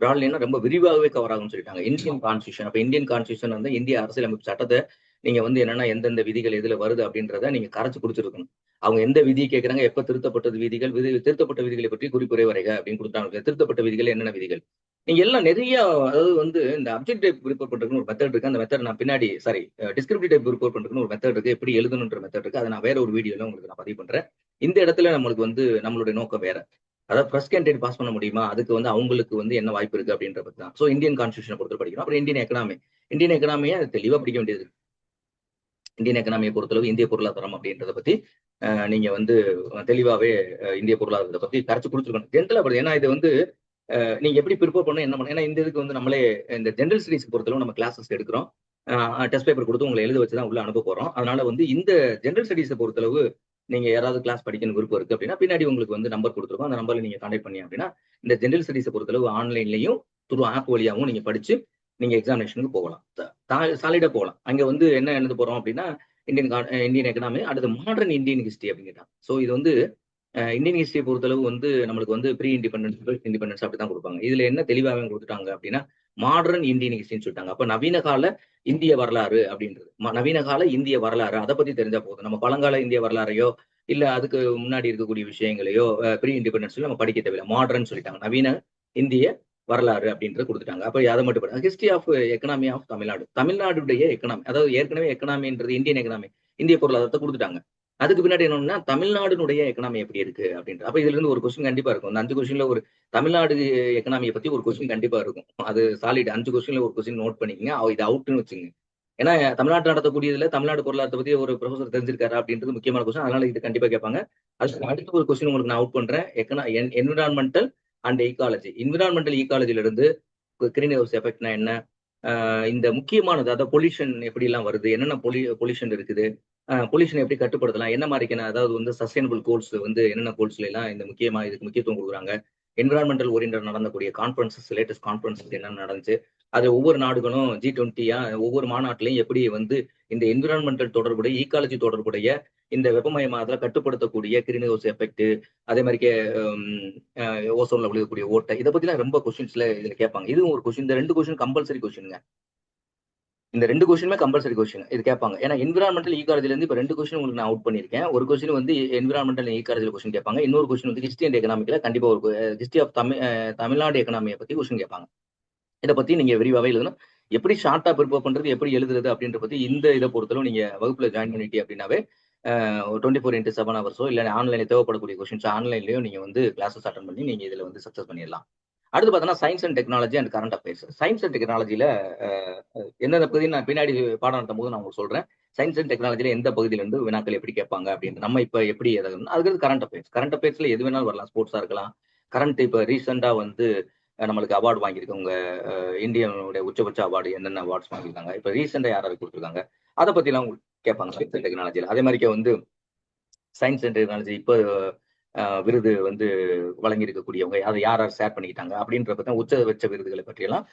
பிராட்லினா ரொம்ப விரிவாகவே கவர் ஆகும்னு சொல்லிட்டாங்க. Indian constitution. அப்ப இந்தியன் கான்ஸ்டியூஷன் வந்து இந்திய அரசியலமைப்பு சட்டத்தை நீங்க வந்து என்னன்னா எந்தெந்த விதிகள் எதுல வருது அப்படின்றத நீங்க கரைச்சு குடிச்சிருக்கணும். அவங்க எந்த விதியை கேட்கறாங்க, எப்ப திருத்தப்பட்டது விதிகள், திருத்தப்பட்ட விதிகளை பற்றி குறிப்புரை வரைக அப்படின்னு கொடுத்தாங்க. திருத்தப்பட்ட விதிகள் என்னென்ன விதிகள் நீங்க எல்லாம் நிறைய அதாவது வந்து இந்த அப்ஜெக்ட் டைப் ப்ரிப்பேர் பண்றதுன்னு ஒரு மெத்தட் இருக்கு. அந்த மெத்தட் நான் பின்னாடி டிஸ்கிரிப்டிவ் டைப் ப்ரிப்பேர் பண்றதுன்னு ஒரு மெத்தட் இருக்கு. எப்படி எழுதணுன்ற மெத்தட் இருக்கு. அதை நான் வேற ஒரு வீடியோல உங்களுக்கு நான் பதிவு பண்றேன். இந்த இடத்துல நம்மளுக்கு வந்து நம்மளுடைய நோக்கம் வேற. அதாவது ஃபர்ஸ்ட் கேண்டிடேட் பாஸ் பண்ண முடியுமா, அதுக்கு வந்து அவங்களுக்கு வந்து என்ன வாய்ப்பு இருக்கு அப்படின்ற பத்தி தான். ஸோ இந்தியன் கான்ஸ்டியூஷனை பொறுத்த படிக்கணும். அப்புறம் இந்தியன் எக்கனாமியை தெளிவா படிக்க வேண்டியது. இந்தியன் எக்கனாமியை பொறுத்தளவு இந்திய பொருளாதாரம் அப்படின்றத பத்தி நீங்க வந்து தெளிவாவே இந்திய பொருளாதாரத்தை பத்தி கரைச்சு கொடுத்துருக்கணும். ஜென்ரலா ஏன்னா இது வந்து நீங்க எப்படி ப்ரிப்பேர் பண்ணணும் என்ன பண்ணணும். ஏன்னா இந்த இதுக்கு வந்து நம்மளே இந்த ஜென்ரல் ஸ்டடீஸ் பொறுத்தளவு நம்ம கிளாஸஸ் எடுக்கிறோம். டெஸ்ட் பேப்பர் கொடுத்து உங்களை எழுத வச்சுதான் உள்ள அனுப்ப போறோம். அதனால வந்து இந்த ஜென்ரல் ஸ்டடீஸை பொறுத்தளவு நீங்க யாராவது கிளாஸ் படிக்கணும் விருப்பம் இருக்கு அப்படின்னா பின்னாடி உங்களுக்கு வந்து நம்பர் கொடுத்துருக்கோம். அந்த நம்பர்ல நீங்க கான்டாக்ட் பண்ணி அப்படின்னா இந்த ஜெனரல் ஸ்டடீஸை பொறுத்தளவு ஆன்லைன்லயும் த்ரூ ஆப் வழியாகவும் நீங்க படிச்சு நீங்க எக்ஸாமினேஷனுக்கு போகலாம். சாலிடா போகலாம். அங்க வந்து என்ன எழுத போறோம் அப்படின்னா இந்தியன் எக்கனாமி, அடுத்து மாடர்ன் இந்தியன் ஹிஸ்டரி அப்படிங்கிறாங்க. ஸோ இது வந்து இந்தியன் ஹிஸ்டரியை பொறுத்தளவு வந்து நம்மளுக்கு வந்து ப்ரீ இண்டிபெண்டன்ஸ் இண்டிபெண்டன்ஸ் அப்படி தான் கொடுப்பாங்க. இதுல என்ன தெளிவாக கொடுத்துட்டாங்க அப்படின்னா மாடர்ன் இந்தியன் ஹிஸ்டரின்னு சொல்லிட்டாங்க. அப்ப நவீன கால இந்திய வரலாறு அப்படின்றது நவீன கால இந்திய வரலாறு அதை பத்தி தெரிஞ்சா போதும். நம்ம பழங்கால இந்திய வரலாறையோ இல்ல அதுக்கு முன்னாடி இருக்கக்கூடிய விஷயங்களையோ ப்ரீ இண்டிபெண்டன்ஸ்ல நம்ம படிக்க தேவையில்லை. மாடர்ன் சொல்லிட்டாங்க. நவீன இந்திய வரலாறு அப்படின்றது கொடுத்துட்டாங்க. அப்ப அதை மட்டும் history of economy of Tamil Nadu, தமிழ்நாடுடைய எக்கனாமி, அதாவது ஏற்கனவே எக்கனாமின்றது இந்தியன் எக்கனாமி, இந்திய பொருளாதாரத்தை கொடுத்துட்டாங்க. அதுக்கு பின்னாடி என்னன்னா தமிழ்நாடுனுடைய எக்கனாமி எப்படி இருக்கு அப்படின்ட்டு. அப்ப இதுல இருந்து ஒரு கொஸ்டின் கண்டிப்பா இருக்கும். அந்த 5 கொஸ்டின்ல ஒரு தமிழ்நாடு எக்கனாமியை பத்தி ஒரு கொஸ்டின் கண்டிப்பா இருக்கும். அது சாலிட் 5 கொஸ்டின்ல ஒரு கொஸ்டின் நோட் பண்ணிக்கங்க. இது அவுட்னு வச்சுங்க. ஏன்னா தமிழ்நாட்டில் நடத்தக்கூடியதுல தமிழ்நாடு பொருளாதாரத்தை பத்தி ஒரு ப்ரொஃபசர் தெரிஞ்சிருக்காரு அப்படின்றது முக்கியமான கொஸ்டின். அதனால இது கண்டிப்பா கேட்பாங்க. அடுத்த ஒரு கொஸ்டின் உங்களுக்கு நான் அவுட் பண்றேன். Environmental and ecology. என்விரான்மெண்டல் ஈகாலஜில இருந்து கிரீன் ஹவுஸ் எஃபெக்ட்னா என்ன, இந்த முக்கியமானது, அதாவது பொல்யூஷன் எப்படி எல்லாம் வருது, என்னென்ன பொல்யூஷன் இருக்குது, பொல்யூஷன் எப்படி கட்டுப்படுத்தலாம், என்ன மாதிரியான அதாவது வந்து சஸ்டைனபிள் கோல்ஸ் வந்து என்னென்ன கோல்ஸ்ல எல்லாம் இந்த முக்கியமா இதுக்கு முக்கியத்துவம் கொடுக்குறாங்க, என்விரான்மெண்டல் ஓரியன்ட் நடந்தக்கூடிய கான்ஃபரன்சஸ், லேட்டஸ்ட் கான்ஃபரன்சஸ் என்ன நடந்துச்சு, அது ஒவ்வொரு நாடுகளும் G20 ஒவ்வொரு மாநாட்டிலையும் எப்படி வந்து இந்த என்விரான்மெண்டல் தொடர்புடைய ஈகாலஜி தொடர்புடைய இந்த வெப்பமயமாதல கட்டுப்படுத்தக்கூடிய கிரீன் ஹவுஸ் எஃபெக்ட், அதே மாதிரி ஓசோன்ல விழுகக்கூடிய ஓட்டை, இதை பத்திலாம் ரொம்ப கொஸ்டின்ஸ்ல இதுல கேட்பாங்க. இதுவும் ஒரு கொஸ்டின். இந்த 2 கொஸ்டின் கம்பல்சரி கொஸ்டின்ங்க. இந்த 2 கொஸ்டினுமே கம்பல்சரி கொஸ்டின். இது கேட்பாங்க. ஏன்னா என்விரான்மெண்டல் ஈகாலஜில இருந்து இப்ப 2 கொஸ்டின் உங்களுக்கு நான் அவுட் பண்ணிருக்கேன். ஒரு கொஸ்டின் வந்து என்விரான்மெண்டல் ஈகாலஜில கொஸ்டின் கேட்பாங்க. இன்னொரு கொஸ்டின் வந்து ஹிஸ்டரி அண்ட் எக்கனாமிக்ல கண்டிப்பா ஒரு ஹிஸ்டரி ஆஃப் தமிழ்நாடு எக்கனாமியை பத்தி கொஸ்டின் கேட்பாங்க. இதை பத்தி நீங்க விரிவாவே எழுதணும். எப்படி ஷார்ட்டா ப்ரிப்பேர் பண்றது, எப்படி எழுதுறது அப்படின்ற பத்தி இந்த இதை பொறுத்தளவு நீங்க வகுப்புல ஜாயின் பண்ணிட்டீங்க அப்படின்னாவே 24x7 ஹவர்ஸோ இல்ல ஆன்லைன்ல தேவைப்படக்கூடிய கொஸ்டின்ஸ் ஆன்லைன்லயோ நீங்க வந்து கிளாஸஸ் அட்டன் பண்ணி நீங்க இதுல வந்து சக்சஸ் பண்ணிடலாம். அடுத்து பார்த்தோன்னா science and technology and current affairs. Science and டெக்னாலஜியில எந்தெந்த பகுதி நான் பின்னாடி பாடம் நடத்தும் போது நான் உங்களுக்கு சொல்றேன். சயின்ஸ் அண்ட் டெக்னாலஜியில எந்த பகுதியில இருந்து வினாக்கள் எப்படி கேட்பாங்க அப்படின்னு நம்ம இப்ப எப்படி அதுக்கு கரண்ட் அஃபேர்ஸ். கரண்ட் அஃபேர்ஸ்ல எது வேணாலும் வரலாம். ஸ்போர்ட்ஸா இருக்கலாம். கரண்ட் இப்ப ரீசெண்டா வந்து நம்மளுக்கு அவார்டு வாங்கியிருக்கவங்க, இந்தியனுடைய உச்சபட்ச அவார்டு என்னென்ன அவார்ட்ஸ் வாங்கியிருக்காங்க, இப்ப ரீசெண்டா யாராவது கொடுத்துருக்காங்க, அதை பத்தி எல்லாம் உங்களுக்கு கேட்பாங்க சயின்ஸ் அண்ட் டெக்னாலஜியில. அதே மாதிரி வந்து சயின்ஸ் அண்ட் டெக்னாலஜி இப்போ விருது வந்து வழங்கி இருக்கக்கூடியவங்க அதை யார் யார் ஷேர் பண்ணிக்கிட்டாங்க அப்படின்ற பத்தி உச்சபட்ச விருதுகளை பற்றியெல்லாம்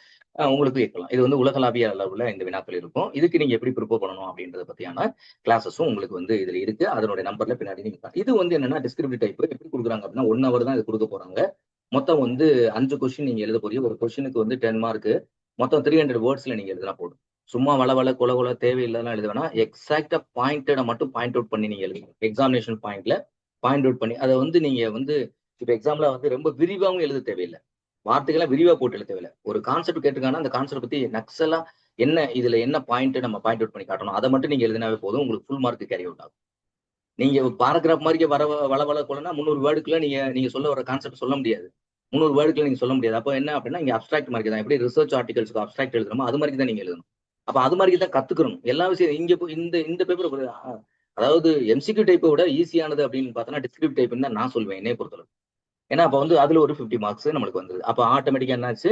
உங்களுக்கு கேட்கலாம். இது வந்து உலகளாவிய அளவுல இந்த வினாக்கள் இருக்கும். இதுக்கு நீங்க எப்படி ப்ரிப்பேர் பண்ணணும் அப்படின்றத பத்தியான கிளாஸஸும் உங்களுக்கு வந்து இதுல இருக்கு. அதனுடைய நம்பர்ல பின்னாடி நீங்க இது வந்து என்னன்னா டிஸ்கிரிப்டிவ் டைப் எப்படி கொடுக்குறாங்க அப்படின்னா 1 hour தான் இது கொடுக்க போறாங்க. மொத்தம் வந்து 5 கொஸ்டின் நீங்க எழுத போறீங்க. ஒரு கொஸ்டினுக்கு வந்து 10 மார்க். மொத்தம் 300 வேர்ட்ஸ்ல நீங்க எழுதினா போதும். சும்மா வள கொல தேவையில்லாம் எழுத வேணா. எக்ஸாக்டா பாயிண்டட மட்டும் பாயிண்ட் அவுட் பண்ணி நீங்க எழுதுங்க. எக்ஸாமினேஷன் பாயிண்ட்ல பாயிண்ட் அவுட் பண்ணி அதை வந்து நீங்க வந்து இப்ப எக்ஸாம்ல வந்து ரொம்ப விரிவாகவும் எழுத தேவையில்லை. வார்த்தைகள்லாம் விரிவா போட்டு எழுத தேவையில்லை. ஒரு கான்செப்ட் கேட்டுக்கான அந்த கான்செப்ட் பத்தி நக்ஸலா என்ன இதுல என்ன பாயிண்ட் நம்ம பாயிண்ட் அவுட் பண்ணி காட்டணும், அதை மட்டும் நீங்க எழுதினாவே போதும். உங்களுக்கு ஃபுல் மார்க் கேரி அவுட் ஆகும். நீங்க பாராகிராஃப் மாதிரி வள கொலன்னா 300 வேர்டுக்குள்ள நீங்க சொல்ல வர கான்செப்ட் சொல்ல முடியாது. 300 வேர்டுக்குள்ள நீங்க சொல்ல முடியாது. அப்போ என்ன அப்படின்னா இங்க அப்ஸ்ட்ராக்ட் மார்க் தான். எப்படி ரிசர்ச் ஆர்டிகல்ஸ்க்கு அப்ஸ்ட்ராக்ட் எழுதுறோமோ அது மாதிரி தான் நீங்க எழுதணும். அப்ப அது மாதிரி தான் கத்துக்கணும். எல்லா விஷயம் இங்க இந்த பேப்பர் அதாவது எம்சிக்யூ டைப்பை விட ஈஸியானது அப்படின்னு பார்த்தோன்னா டிஸ்கிரிப்டிவ் டைப்னு தான் நான் சொல்வேன் என்னைய பொறுத்தளவு. ஏன்னா அப்ப வந்து அதுல ஒரு 50 மார்க்ஸ் நம்மளுக்கு வந்தது. அப்ப ஆட்டோமேட்டிக்கா என்னாச்சு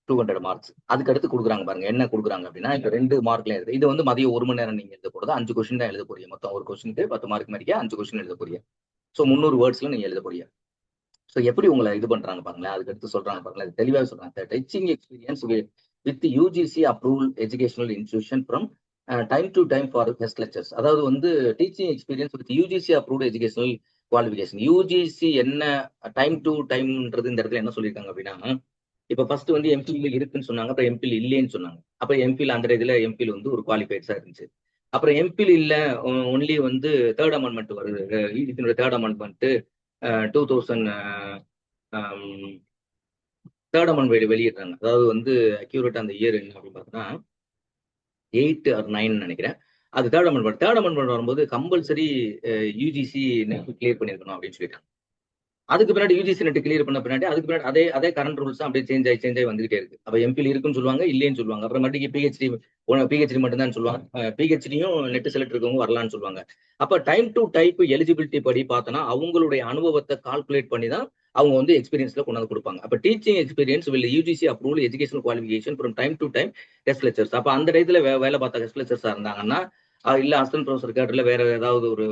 200 மார்க்ஸ். அதுக்கு அடுத்து கொடுக்குறாங்க பாருங்க. என்ன கொடுக்குறாங்க அப்படின்னா இப்ப 2 மார்க்ல எழுது. இது வந்து மதியம் 1 மணி நேரம் நீங்க எழுத போறது. 5 கொஸ்டின் தான் எழுத போறீங்க. மொத்தம் ஒரு கொஸ்டினுக்கு 10 மார்க் மாதிரிக்கா 5 கொஸ்டின் எழுத போறீங்க. ஸோ 300 வேர்ட்ஸ்ல நீங்க எழுத போறீங்க. ஸோ எப்படி உங்களை இது பண்றாங்க பாருங்களேன். அதுக்கு அடுத்து சொல்றாங்க பாருங்களேன். தெளிவாக சொல்றாங்க. Teaching experience with UGC approval educational institution from time to time for guest lectures. அதாவது வந்து teaching experience with UGC approved educational qualification. UGC என்ன டைம் டு டைம்ன்றது இந்த இடத்துல என்ன சொல்லியிருக்காங்க அப்படின்னா இப்ப ஃபர்ஸ்ட் வந்து எம்பில் இருக்குன்னு சொன்னாங்க. அப்புறம் எம்பில் இல்லைன்னு சொன்னாங்க. அப்ப எம்பில் அந்த இதுல எம்பில் வந்து ஒரு குவாலிஃபைட்ஸா இருந்துச்சு. அப்புறம் எம்பில் இல்ல ஒன்லி வந்து தேர்ட் அமெண்ட்மெண்ட் வருது. இதனுடைய தேர்ட் அமெண்ட்மெண்ட் 2000 தேர்ட் அமெண்ட்மெண்ட் வெளியிடுறாங்க. அதாவது வந்து அக்யூரேட் அந்த இயர் என்ன அப்படின்னு பார்த்தோன்னா 8 or 9 நினைக்கிறேன். அது தேர்ட் அமெண்ட்மெண்ட் வரும்போது கம்பல்சரி யூஜிசி கிளியர் பண்ணிருக்கணும் அப்படின்னு சொல்லிட்டாங்க. அதுக்கு பின்னாடி யூஜிசி நெட் கிளியர் பண்ண பின்னாடி அதுக்கு பின்னாடி அதே கரண்ட் ரூல்ஸ் அப்படியே சேஞ்ச் ஆகி வந்துகிட்டே இருக்கு. அப்ப எம்பில் இருக்குன்னு சொல்லுவாங்க, இல்லைன்னு சொல்லுவாங்க. அப்புறம் மறுபடியும் பிஹெச்டி மட்டும் தான் சொல்லுவாங்க. பிஹெச்டியும் நெட் செலக்ட் இருக்கவங்க வரலான்னு சொல்லுவாங்க. அப்ப டைம் டு டைப் எலிஜிபிலிட்டி படி பார்த்தோன்னா அவங்களுடைய அனுபவத்தை கால்குலேட் பண்ணி தான் அவங்க வந்து எக்ஸ்பீரியன்ஸ்ல கொண்டாந்து கொடுப்பாங்க. அப்ப teaching experience will UGC approval educational qualification from time to time guest lectures. அப்ப அந்த இடத்துல வேலை பார்த்த கெஸ்ட் லெக்சர்ஸா இருந்தாங்கன்னா இல்ல அசிஸ்டன்ட் ப்ரொஃபசர் கேடர்ல வேற ஏதாவது ஒரு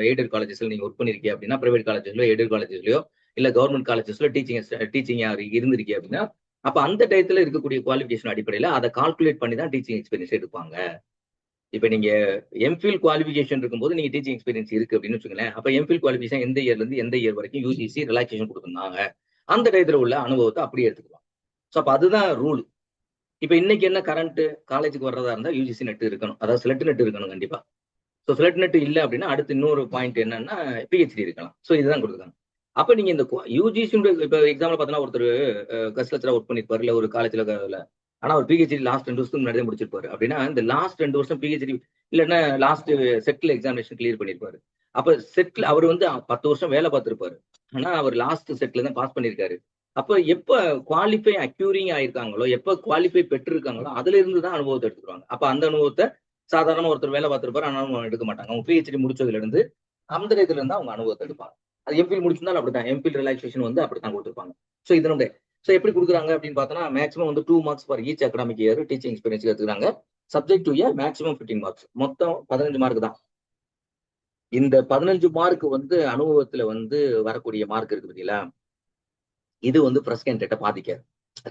எய்டட் காலேஜஸ்ல நீங்க ஒர்க் பண்ணிருக்கீங்க அப்படின்னா, பிரைவேட் காலேஜஸ்லயோ எய்டட் காலேஜஸ்லயோ இல்ல கவர்மெண்ட் காலேஜஸ்ல டீச்சிங் இருந்திருக்கீங்க அப்படின்னா, அப்ப அந்த டயத்துல இருக்கக்கூடிய குவாலிஃபிகேஷன் அடிப்படையில அதை கால்குலேட் பண்ணி தான் டீச்சிங் எக்ஸ்பீரியன்ஸ் எடுப்பாங்க. இப்ப நீங்க எம்ஃபில் குவாலிஃபிகேஷன் இருக்கும்போது நீங்க டீச்சிங் எக்ஸ்பீரியன்ஸ் இருக்கு அப்படின்னு வச்சுக்கோங்களேன். அப்ப எம்ஃபில் குவாலிஃபிகேஷன் எந்த இயர்ல இருந்து எந்த இயர் வரைக்கும் யூஜிசி ரிலாக்சேஷன் கொடுத்திருந்தாங்க, அந்த டயத்துல உள்ள அனுபவத்தை அப்படியே எடுத்துக்கலாம். ஸோ அப்ப அதுதான் ரூல். இப்ப இன்னைக்கு என்ன கரண்ட் காலேஜுக்கு வர்றதா இருந்தா யூஜிசி நெட் இருக்கணும், அதாவது செலக்ட் நெட் இருக்கணும் கண்டிப்பா. ஸோ செலக்ட் நெட் இல்லை அப்படின்னா அடுத்து இன்னொரு பாயிண்ட் என்னன்னா பிஹெச்டி இருக்கலாம். ஸோ இதுதான் கொடுக்குறாங்க. அப்ப நீங்க இந்த யூஜிசி இப்ப எக்ஸாம்பிள் பார்த்தோன்னா ஒருத்தர் கஸ்ட் லெக்சரா ஒர்க் பண்ணிருப்பாரு இல்ல ஒரு காலேஜ்ல, ஆனா ஒரு பிஹெச்டி லாஸ்ட் 2 வருஷத்துக்கு முன்னாடி முடிச்சிருப்பாரு அப்படின்னா இந்த லாஸ்ட் 2 வருஷம் பிஹெச்டி இல்லைன்னா லாஸ்ட் செட்டில் எக்ஸாமினேஷன் கிளியர் பண்ணிருப்பாரு. அப்ப செட்டில் அவர் வந்து 10 வருஷம் வேலை பார்த்திருப்பாரு, ஆனா அவர் லாஸ்ட் செட்ல தான் பாஸ் பண்ணிருக்காரு. அப்ப எப்ப குவாலிஃபை அக்யூரிங் ஆயிருக்காங்களோ, எப்ப குவாலிஃபை பெற்றிருக்காங்களோ அதுல இருந்து தான் அனுபவத்தை எடுத்துக்குவாங்க. அப்ப அந்த அனுபவத்தை சாதாரண ஒருத்தர் வேலை பார்த்திருப்பாரு, ஆனாலும் எடுக்க மாட்டாங்க. அவங்க பிஹெச்டி முடிச்சதுல இருந்து அந்த இதுல இருந்து அவங்க அனுபவத்தை எடுப்பாங்க. அது எம்பில் முடிச்சிருந்தாலும் அப்படிதான், எம்பில் ரிலாக்சேஷன் வந்து அப்படித்தான் கொடுத்துருப்பாங்க. ஸோ இதனுடைய எப்படி கொடுக்குறாங்க அப்படின்னு பார்த்தோன்னா மேக்ஸிமம் வந்து 2 marks for each academic year teaching experience எடுத்துக்கிறாங்க. Subject to a maximum 15 marks, மொத்தம் 15 மார்க் தான். இந்த 15 மார்க் வந்து அனுபவத்துல வந்து வரக்கூடிய மார்க் இருக்கு பார்த்தீங்களா, இது வந்து பிரஸ் கேண்டிடேட்டை பாதிக்காது.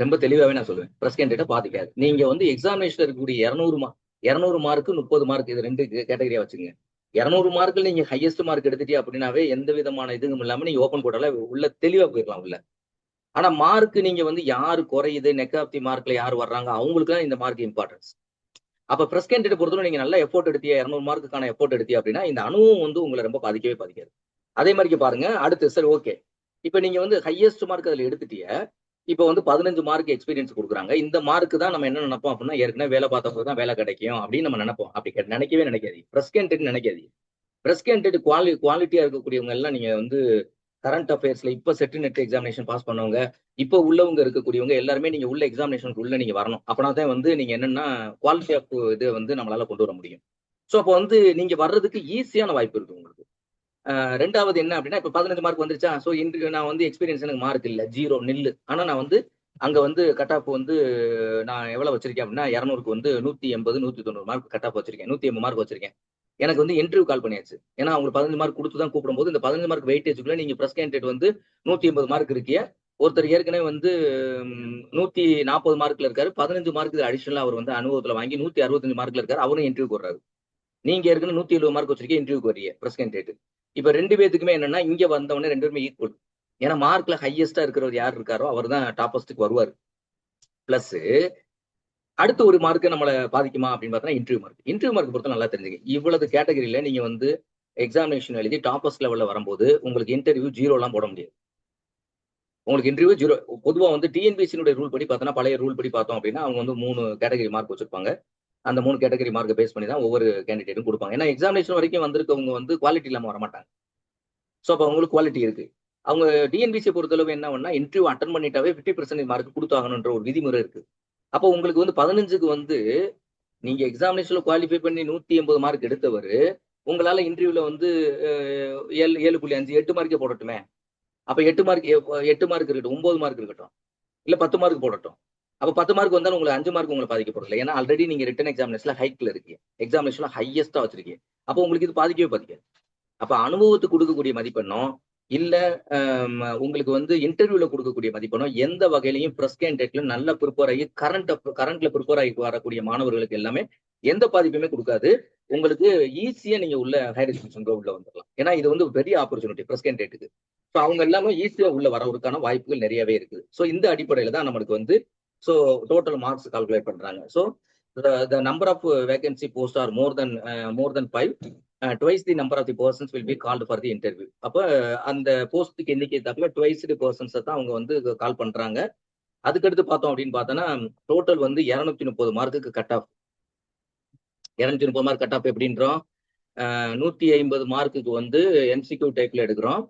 ரொம்ப தெளிவாவே நான் சொல்லுவேன், பிரஸ் கேண்டிடேட்டை பாதிக்காது. நீங்க வந்து எக்ஸாமினேஷன் இருக்கக்கூடிய 200 மார்க் 30 மார்க் இது 2 கேட்டகரியா வச்சுங்க. 200 மார்க்ல நீங்க ஹையஸ்ட் மார்க் எடுத்துட்டீங்க அப்படின்னாவே எந்த விதமான இதுவும் இல்லாம நீங்க ஓப்பன் கோட்டால உள்ள தெளிவா போயிடலாம் உள்ள. ஆனா மார்க் நீங்க வந்து யாரு குறையுது, நெக் ஆஃப் தி மார்க்ல யார் வர்றாங்க அவங்களுக்கு தான் இந்த மார்க் இம்பார்ட்டன்ஸ். அப்ப பிரஸ் கேண்டிடேட் பொறுத்தவரை நீங்க நல்ல எஃபோர்ட் எடுத்தீங்க, 200 மார்க்குக்கான எஃபோர்ட் எடுத்தீங்க அப்படின்னா இந்த அனுபவம் வந்து உங்களை ரொம்ப பாதிக்கவே பாதிக்காது. அதே மாதிரி பாருங்க அடுத்து, சரி ஓகே, இப்ப நீங்க வந்து ஹையஸ்ட் மார்க் அதுல எடுத்துட்டீங்க, இப்ப வந்து 15 மார்க் எக்ஸ்பீரியன்ஸ் கொடுக்குறாங்க. இந்த மார்க் தான் நம்ம என்ன நினைப்போம் அப்படின்னா, ஏற்கனவே வேலை பார்த்தவங்க தான் வேலை கிடைக்கும் அப்படின்னு நம்ம நினைப்போம். அப்படி நினைக்கவே நினைக்காதீங்க. பிரஸ் கேண்டிடேட் நினைக்காதீங்க. பிரஸ் கேண்டிடேட் குவாலிட்டியா இருக்கக்கூடியவங்க எல்லாம் நீங்க வந்து கரண்ட் அஃபேர்ஸ்ல இப்ப செட் நெட் எக்ஸாமினேஷன் பாஸ் பண்ணவங்க, இப்ப உள்ளவங்க இருக்கக்கூடியவங்க எல்லாருமே நீங்க உள்ள எக்ஸாமினேஷனுக்கு உள்ள நீங்க வரணும். அப்பனா தான் வந்து நீங்க என்னன்னா குவாலிட்டி ஆஃப் இது வந்து நம்மளால கொண்டு வர முடியும். ஸோ அப்போ வந்து நீங்க வர்றதுக்கு ஈஸியான வாய்ப்பு இருக்கு உங்களுக்கு. ரெண்டாவது என்ன அப்படின்னா, இப்ப 15 மார்க் வந்துருச்சா, ஸோ இன்று நான் வந்து எக்ஸ்பீரியன்ஸ் எனக்கு மார்க் இல்ல, 0 நில்லு. ஆனா நான் வந்து அங்க வந்து கட் ஆஃப் வந்து நான் எவ்வளவு வச்சிருக்கேன் அப்படின்னா 200க்கு வந்து 180 190 மார்க் கட் ஆஃப் வச்சிருக்கேன், 180 மார்க் வச்சிருக்கேன். எனக்கு வந்து இன்டர்வியூ கால் பண்ணியாச்சு. ஏன்னா அவங்களுக்கு 15 மார்க் கொடுத்து தான் கூப்பிடும்போது இந்த 15 மார்க் வெயிட்டேஜுக்குள்ள நீங்க பிரஸ் கேண்டிடேட் வந்து 180 மார்க் இருக்கிய, ஒருத்தர் ஏற்கனவே வந்து 140 மார்க்ல இருக்காரு, 15 மார்க் அடிஷனலா அவர் வந்து அனுபவத்துல வாங்கி 165 மார்க்ல இருக்காரு, அவரும் இன்டர்வியூ வர்றாரு. நீங்க ஏற்கனவே 170 மார்க் வச்சிருக்கீங்க, இன்டர்வியூக்கு வரீங்க பிரஸ் கேண்டிடேட். இப்ப 2 பேத்துக்குமே என்னன்னா இங்க வந்தவொடனே 2 பேருமே ஈக்குவல். ஏன்னா மார்க்ல ஹையஸ்டா இருக்கிறவர் யார் இருக்காரோ அவர் தான் டாப்பஸ்டுக்கு வருவார். பிளஸ் அடுத்த ஒரு மார்க் நம்மளை பாதிக்குமா அப்படின்னு பார்த்தா இன்டர்வியூ மார்க். இன்டர்வியூ மார்க் பொறுத்த நல்லா தெரிஞ்சுங்க, இவ்வளவு கேட்டகரியில நீங்க வந்து எக்ஸாமினேஷன் எழுதி டாப்பஸ்ட் லெவல்ல வரும்போது உங்களுக்கு இன்டர்வியூ 0 எல்லாம் போட முடியாது. உங்களுக்கு இன்டர்வியூ 0. பொதுவா வந்து டிஎன்பிசியினுடைய ரூல் படி பார்த்தோம்னா, பழைய ரூல் படி பார்த்தோம் அப்படின்னா அவங்க வந்து 3 கேட்டகரி மார்க் வச்சிருப்பாங்க. அந்த 3 கேட்டகரி மார்க்கை பேஸ் பண்ணி தான் ஒவ்வொரு கேண்டிடேட்டும் கொடுப்பாங்க. ஏன்னா எக்ஸாமினேஷன் வரைக்கும் வந்திருக்கவங்க வந்து குவாலிட்டி இல்லாம வரமாட்டாங்க. ஸோ அப்போ அவங்களுக்கு குவாலிட்டி இருக்கு. அவங்க டிஎன்பிசியை பொறுத்தளவு என்ன பண்ணா, இன்டர்வியூ அட்டன் பண்ணிட்டாவே 50% மார்க் கொடுத்தாகணுன்ற ஒரு விதிமுறை இருக்கு. அப்போ உங்களுக்கு வந்து 15க்கு வந்து நீங்க எக்ஸாமினேஷன்ல குவாலிஃபை பண்ணி 180 மார்க் எடுத்தவர் உங்களால இன்டர்வியூல வந்து 7.5 8 மார்க்கே போடட்டுமே. அப்ப 8 மார்க் இருக்கட்டும், 9 மார்க் இருக்கட்டும், இல்ல 10 மார்க் போடட்டும். அப்ப 10 மார்க் வந்தாலும் உங்களுக்கு 5 மார்க் உங்களுக்கு பாதிக்கப்படல. ஏன்னா ஆல்ரெடி நீங்க ரிட்டன் எக்ஸாமினேஷன்ல ஹைக்ல இருக்கீங்க, எக்ஸாமினேஷன்ல ஹையஸ்டா வச்சிருக்கீங்க. அப்போ உங்களுக்கு இது பாதிக்கவே பாதிக்காது. அப்ப அனுபவத்துக்கு கொடுக்கக்கூடிய மதிப்பெண்ணோ இல்ல உங்களுக்கு வந்து இன்டர்வியூல கொடுக்கக்கூடிய மதிப்பெண்ணோ எந்த வகையிலையும் பிரஸ் கேண்டிடேட்ல நல்ல ப்ரிப்பேர் ஆகி கரண்ட்ல ப்ரிப்பேர் ஆகி வரக்கூடிய மாணவர்களுக்கு எல்லாமே எந்த பாதிப்புமே கொடுக்காது. உங்களுக்கு ஈஸியா நீங்க உள்ள ஹையர் எஜுகேஷன் உள்ள வந்துடலாம். ஏன்னா இது வந்து பெரிய ஆப்பர்ச்சுனிட்டி பிரஸ் கேண்டிடேட்டுக்கு. ஸோ அவங்க எல்லாமே ஈஸியா உள்ள வரவருக்கான வாய்ப்புகள் நிறையவே இருக்குது. ஸோ இந்த அடிப்படையில தான் நம்மளுக்கு வந்து ஸோ டோட்டல் மார்க்ஸ் கால்குலேட் பண்றாங்க. So the number of vacancy posts are more than 5. Twice the number of the persons will be called for the interview. அப்ப அந்த போஸ்ட்டுக்கு எண்ணிக்கை தவிர ட்வைஸ் தி பர்சன்ஸ் தான் அவங்க வந்து கால் பண்றாங்க. அதுக்கடுத்து பார்த்தோம் அப்படின்னு பார்த்தோன்னா டோட்டல் வந்து 230 மார்க்குக்கு cut off. 230 mark cut off எப்படின்றோம், 150 மார்க்குக்கு வந்து எம்சிக்யூ டைப்ல எடுக்கிறோம்,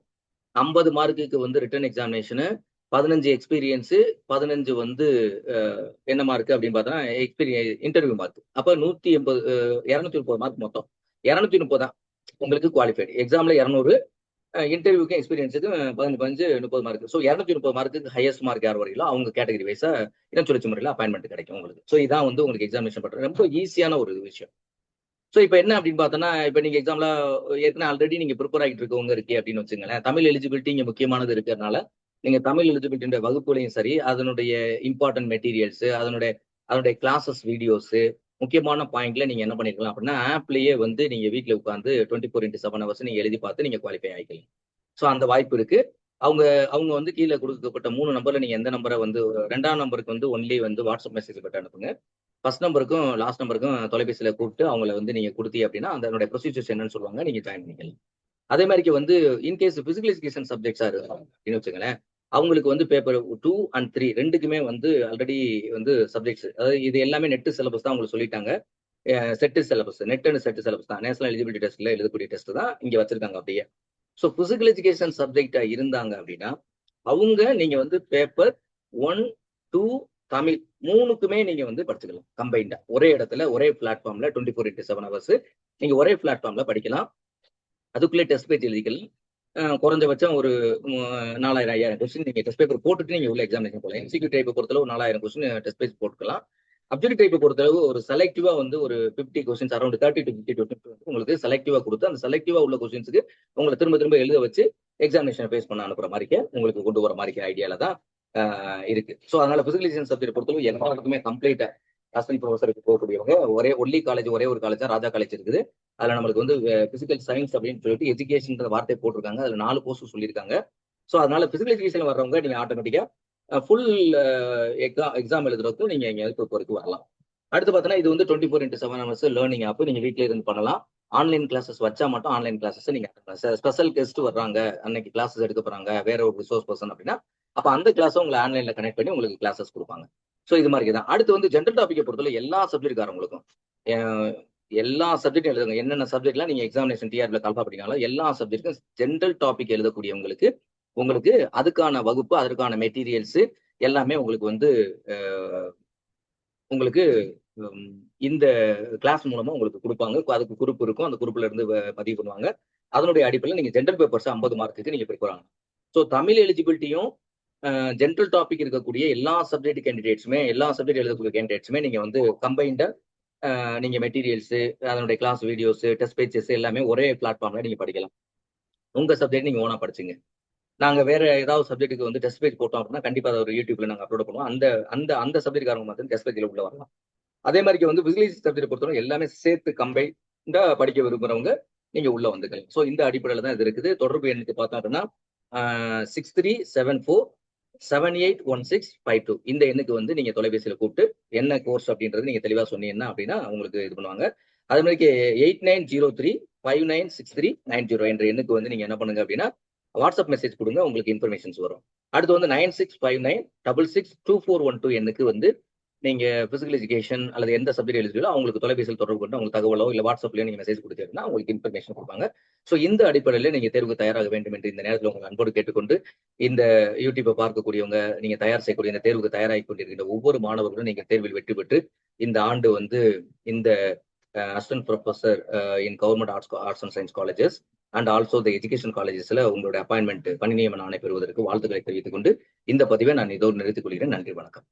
50 மார்க்குக்கு வந்து ரிட்டன் எக்ஸாமினேஷனு, 15 எக்ஸ்பீரியன்ஸு, 15 வந்து என்ன மார்க் அப்படின்னு பார்த்தோன்னா இன்டர்வியூ மார்க். அப்ப 230 மார்க் மொத்தம். 230 தான் உங்களுக்கு குவாலிஃபைடு. எக்ஸாம்ல 200, இன்டர்வியூக்கு எக்ஸ்பீரியன்ஸுக்கு 15 30 மார்க். ஸோ 230 மார்க்குக்கு ஹையஸ்ட் மார்க் யார் வரீங்களோ அவங்க கேட்டகரி வைஸா இடம் சுழற்சி முறையில் அப்பாயின்மெண்ட் கிடைக்கும் உங்களுக்கு. ஸோ இதான் வந்து உங்களுக்கு எக்ஸாமினேஷன் பண்றது ரொம்ப ஈஸியான ஒரு விஷயம். ஸோ இப்போ என்ன அப்படின்னு பார்த்தோன்னா, இப்போ நீங்க எக்ஸாம்ல ஏற்கனவே ஆல்ரெடி நீங்க ப்ரிப்பேர் ஆகிட்டு இருக்கவங்க இருக்கு அப்படின்னு வச்சுங்களேன். தமிழ் எலிஜிபிலிட்டி இங்க முக்கியமானது இருக்கிறதுனால நீங்க தமிழ் எலிஜிபிலிட்டியோட வகுப்புலையும் சரி, அதனுடைய இம்பார்ட்டன்ட் மெட்டீரியல்ஸ், அதனுடைய அதனுடைய கிளாஸஸ் வீடியோஸ், முக்கியமான பாயிண்ட்ல நீங்க என்ன பண்ணிருக்கலாம் அப்படின்னா, ஆப்லயே வந்து நீங்க வீட்டில் உட்காந்து 24x7 ஹவர்ஸ் நீங்க எழுதி பார்த்து நீங்க குவாலிஃபை ஆகிக்கலாம். ஸோ அந்த வாய்ப்பு இருக்கு. அவங்க அவங்க வந்து கீழே கொடுக்கப்பட்ட 3 நம்பர்ல நீங்க எந்த நம்பரை வந்து 2ஆம் நம்பருக்கு வந்து ஒன்லி வந்து வாட்ஸ்அப் மெசேஜ் மட்டும் அனுப்புங்க. ஃபர்ஸ்ட் நம்பருக்கும் லாஸ்ட் நம்பருக்கும் தொலைபேசியில கூப்பிட்டு அவங்கள வந்து நீங்க கொடுத்தீங்க அப்படின்னா அதனுடைய ப்ரொசீஜர்ஸ் என்னன்னு சொல்லுவாங்க, நீங்க ஜாயின் பண்ணிக்கலாம். அதே மாதிரிக்கு வந்து இன்கேஸ் பிசிக்கல் எஜுகேஷன் சப்ஜெக்ட்ஸா இருக்கும் அப்படின்னு வச்சுங்களேன், அவங்களுக்கு வந்து பேப்பர் 2 and 3 ரெண்டுக்குமே வந்து ஆல்ரெடி வந்து சப்ஜெக்ட்ஸ், அதாவது இது எல்லாமே நெட் சிலபஸ் தான் உங்களுக்கு சொல்லிட்டாங்க. Set syllabus, net and set syllabus தான். நேஷனல் எலிஜிபிலிட்டி டெஸ்ட்ல எழுதக்கூடிய டெஸ்ட் தான் இங்க வச்சிருக்காங்க அப்படியே. ஸோ பிசிக்கல் எஜுகேஷன் சப்ஜெக்டா இருந்தாங்க அப்படின்னா அவங்க நீங்க வந்து பேப்பர் 1, 2 தமிழ் 3க்குமே நீங்க வந்து படிச்சுக்கலாம் கம்பைண்டா. ஒரே இடத்துல ஒரே பிளாட்ஃபார்ம்ல 24x7 ஹவர்ஸ் நீங்க ஒரே பிளாட்ஃபார்ம்ல படிக்கலாம். அதுக்குள்ளே டெஸ்ட் பேஜ் எழுதிக்கலாம். குறைஞ்சபட்சம் ஒரு 4000 5000 கொஸ்டின் நீங்க டெஸ்ட் பேப்பர் போட்டுட்டு நீங்க உள்ள எக்ஸாமினேஷன் போகலாம். எம்சிக்யூ டைப்பை பொறுத்தளவு 4000 கொஸ்டின் டெஸ்ட் பேஜ் போட்டுக்கலாம். அப்ஜெக்டிவ் டைப்பை பொறுத்தளவு ஒரு செலக்டிவா வந்து ஒரு 50 கொஸ்டின்ஸ் அரௌண்ட் 30 to 50 கொஸ்டின்ஸ் வந்து உங்களுக்கு செலக்டிவா கொடுத்து அந்த செலக்டிவா உள்ள கொஸ்டின்ஸுக்கு உங்களை திரும்ப திரும்ப எழுத வச்சு எக்ஸாமினேஷன் ஃபேஸ் பண்ண அனுப்புற மாதிரிக்கே உங்களுக்கு கொண்டு வர மாதிரி ஐடியால தான் இருக்கு. ஸோ அதனால பிசிக்கல் எஜுகேஷன் சப்ஜெக்ட் பொறுத்தளவு எல்லாருக்குமே கம்ப்ளீட்டா அசிஸ்டன்ட் ப்ரொஃபஸருக்கு போகக்கூடியவங்க ஒரே ஒன்லி காலேஜ், ஒரே ஒரு காலேஜ் தான் ராஜா காலேஜ் இருக்குது. அதுல நம்மளுக்கு வந்து பிசிக்கல் சயின்ஸ் அப்படின்னு சொல்லிட்டு எஜுகேஷன் வார்த்தை போட்டிருக்காங்க. அதுல 4 கோர்ஸ் சொல்லியிருக்காங்க. ஸோ அதனால பிசிக்கல் எஜுகேஷன் வர்றவங்க நீங்க ஆட்டோமேட்டிக்கா ஃபுல் எக்ஸாம் எழுதுறதுக்கும் நீங்க இங்க ப்ரிப்பேருக்கு வரலாம். அடுத்து பார்த்தோன்னா இது வந்து 24x7 ஹவர்ஸ் லேர்னிங் ஆப். நீங்க வீட்ல இருந்து பண்ணலாம். ஆன்லைன் கிளாஸஸ் வச்சா மட்டும் ஆன்லைன் கிளாஸஸ் நீங்க ஸ்பெஷல் கெஸ்ட் வர்றாங்க, அன்னைக்கு கிளாஸஸ் எடுக்க போறாங்க, வேற ஒரு ரிசோர்ஸ் பர்சன் அப்படின்னா அப்ப அந்த கிளாஸை உங்களை ஆன்லைன்ல கனெக்ட் பண்ணி உங்களுக்கு கிளாஸஸ் கொடுப்பாங்க. ஸோ இது மாதிரி தான். அடுத்து வந்து ஜென்ரல் டாபிக்கை பொறுத்தவரை எல்லா சப்ஜெக்ட்காரங்களுக்கும் எல்லா சப்ஜெக்டும் எழுதுங்க. என்னென்ன சப்ஜெக்ட்லாம் நீங்க எக்ஸாமினேஷன் டிஆர்ல கால்ஃபா படிக்கலாம் எல்லா சப்ஜெக்ட்டுக்கும் ஜென்ரல் டாபிக் எழுதக்கூடியவங்களுக்கு உங்களுக்கு அதுக்கான வகுப்பு, அதற்கான மெட்டீரியல்ஸ் எல்லாமே உங்களுக்கு வந்து உங்களுக்கு இந்த கிளாஸ் மூலமா உங்களுக்கு கொடுப்பாங்க. அதுக்கு குரூப் இருக்கும். அந்த குரூப்ல இருந்து பதிவு பண்ணுவாங்க. அதனுடைய அடிப்படையில் நீங்க ஜென்ரல் பேப்பர்ஸ் 50 மார்க்குக்கு நீங்க ப்ரிப்பேர் ஆகலாம். ஸோ தமிழ் எலிஜிபிலிட்டியும் ஜென்ரல் டாபிக் இருக்கக்கூடிய எல்லா சப்ஜெக்ட் கேண்டிடேட்ஸுமே, எல்லா சப்ஜெக்ட் எழுதக்கூடிய கேண்டிடேட்ஸுமே நீங்க வந்து கம்பைண்டா நீங்க மெட்டீரியல்ஸ், அதனுடைய கிளாஸ் வீடியோஸ், டெஸ்ட் பேஜஸ் எல்லாமே ஒரே பிளாட்ஃபார்ம்ல நீங்க படிக்கலாம். உங்க சப்ஜெக்ட் நீங்க ஓனா படிச்சுங்க. நாங்க வேற ஏதாவது சப்ஜெக்ட்டுக்கு வந்து டெஸ்ட் பேஜ் போட்டோம் அப்படின்னா கண்டிப்பா அதை ஒரு யூடியூப்ல நாங்க அப்லோட் பண்ணுவோம். அந்த அந்த அந்த சப்ஜெக்ட்காரங்க மட்டும் டெஸ்ட் பேஜ்ல உள்ள வரலாம். அதே மாதிரி வந்து பிசிக்கல் சப்ஜெக்ட் பொறுத்தவரை எல்லாமே சேர்த்து கம்பைண்டா படிக்க விரும்புறவங்க நீங்க உள்ள வந்துக்கலாம். ஸோ இந்த அடிப்படையில் தான் இது இருக்குது. தொடர்பு எண்ணுக்கு பார்த்தோம் அப்படின்னா 6374781652 இந்த எண்ணுக்கு வந்து நீங்க தொலைபேசியில கூப்பிட்டு என்ன கோர்ஸ் அப்படின்றது நீங்க தெளிவா சொன்னீங்கன்னா அப்படின்னா உங்களுக்கு இது பண்ணுவாங்க. அதே மாதிரி 8903596390 என்ற எண்ணுக்கு வந்து நீங்க என்ன பண்ணுங்க அப்படின்னா வாட்ஸ்அப் மெசேஜ் கொடுங்க, உங்களுக்கு இன்ஃபர்மேஷன்ஸ் வரும். அடுத்து வந்து 9659662412 எண்ணுக்கு வந்து நீங்க பிசிக்கல் எஜுகேஷன் அல்லது எந்த சப்ஜெக்ட் எழுதுறீங்களோ அவங்களுக்கு தொலைபேசியில் தொடர்பு கொண்டு உங்களுக்கு தகவலோ இல்ல வாட்ஸ்அப்லயோ நீங்க மெசேஜ் கொடுத்தீங்கன்னா உங்களுக்கு இன்ஃபர்மேஷன் கொடுப்பாங்க. ஸோ இந்த அடிப்படையில் நீங்க தேர்வுக்கு தயாராக வேண்டும் என்று இந்த நேரத்தில் உங்களை அன்போடு கேட்டுக்கொண்டு இந்த யூடியூப்பை பார்க்கக்கூடியவங்க நீங்க தயார் செய்யக்கூடிய இந்த தேர்வுக்கு தயாராகி கொண்டிருக்கின்ற ஒவ்வொரு மாணவர்களும் நீங்க தேர்வில் வெற்றி பெற்று இந்த ஆண்டு வந்து இந்த assistant professor in government arts and science colleges and also the education காலேஜஸ்ல உங்களுடைய அப்பாயின்மெண்ட் பணி நியமன ஆணை பெறுவதற்கு வாழ்த்துக்களை தெரிவித்துக் கொண்டு இந்த பதிவை நான் இதோடு நிறுத்திக் கொள்கிறேன். நன்றி, வணக்கம்.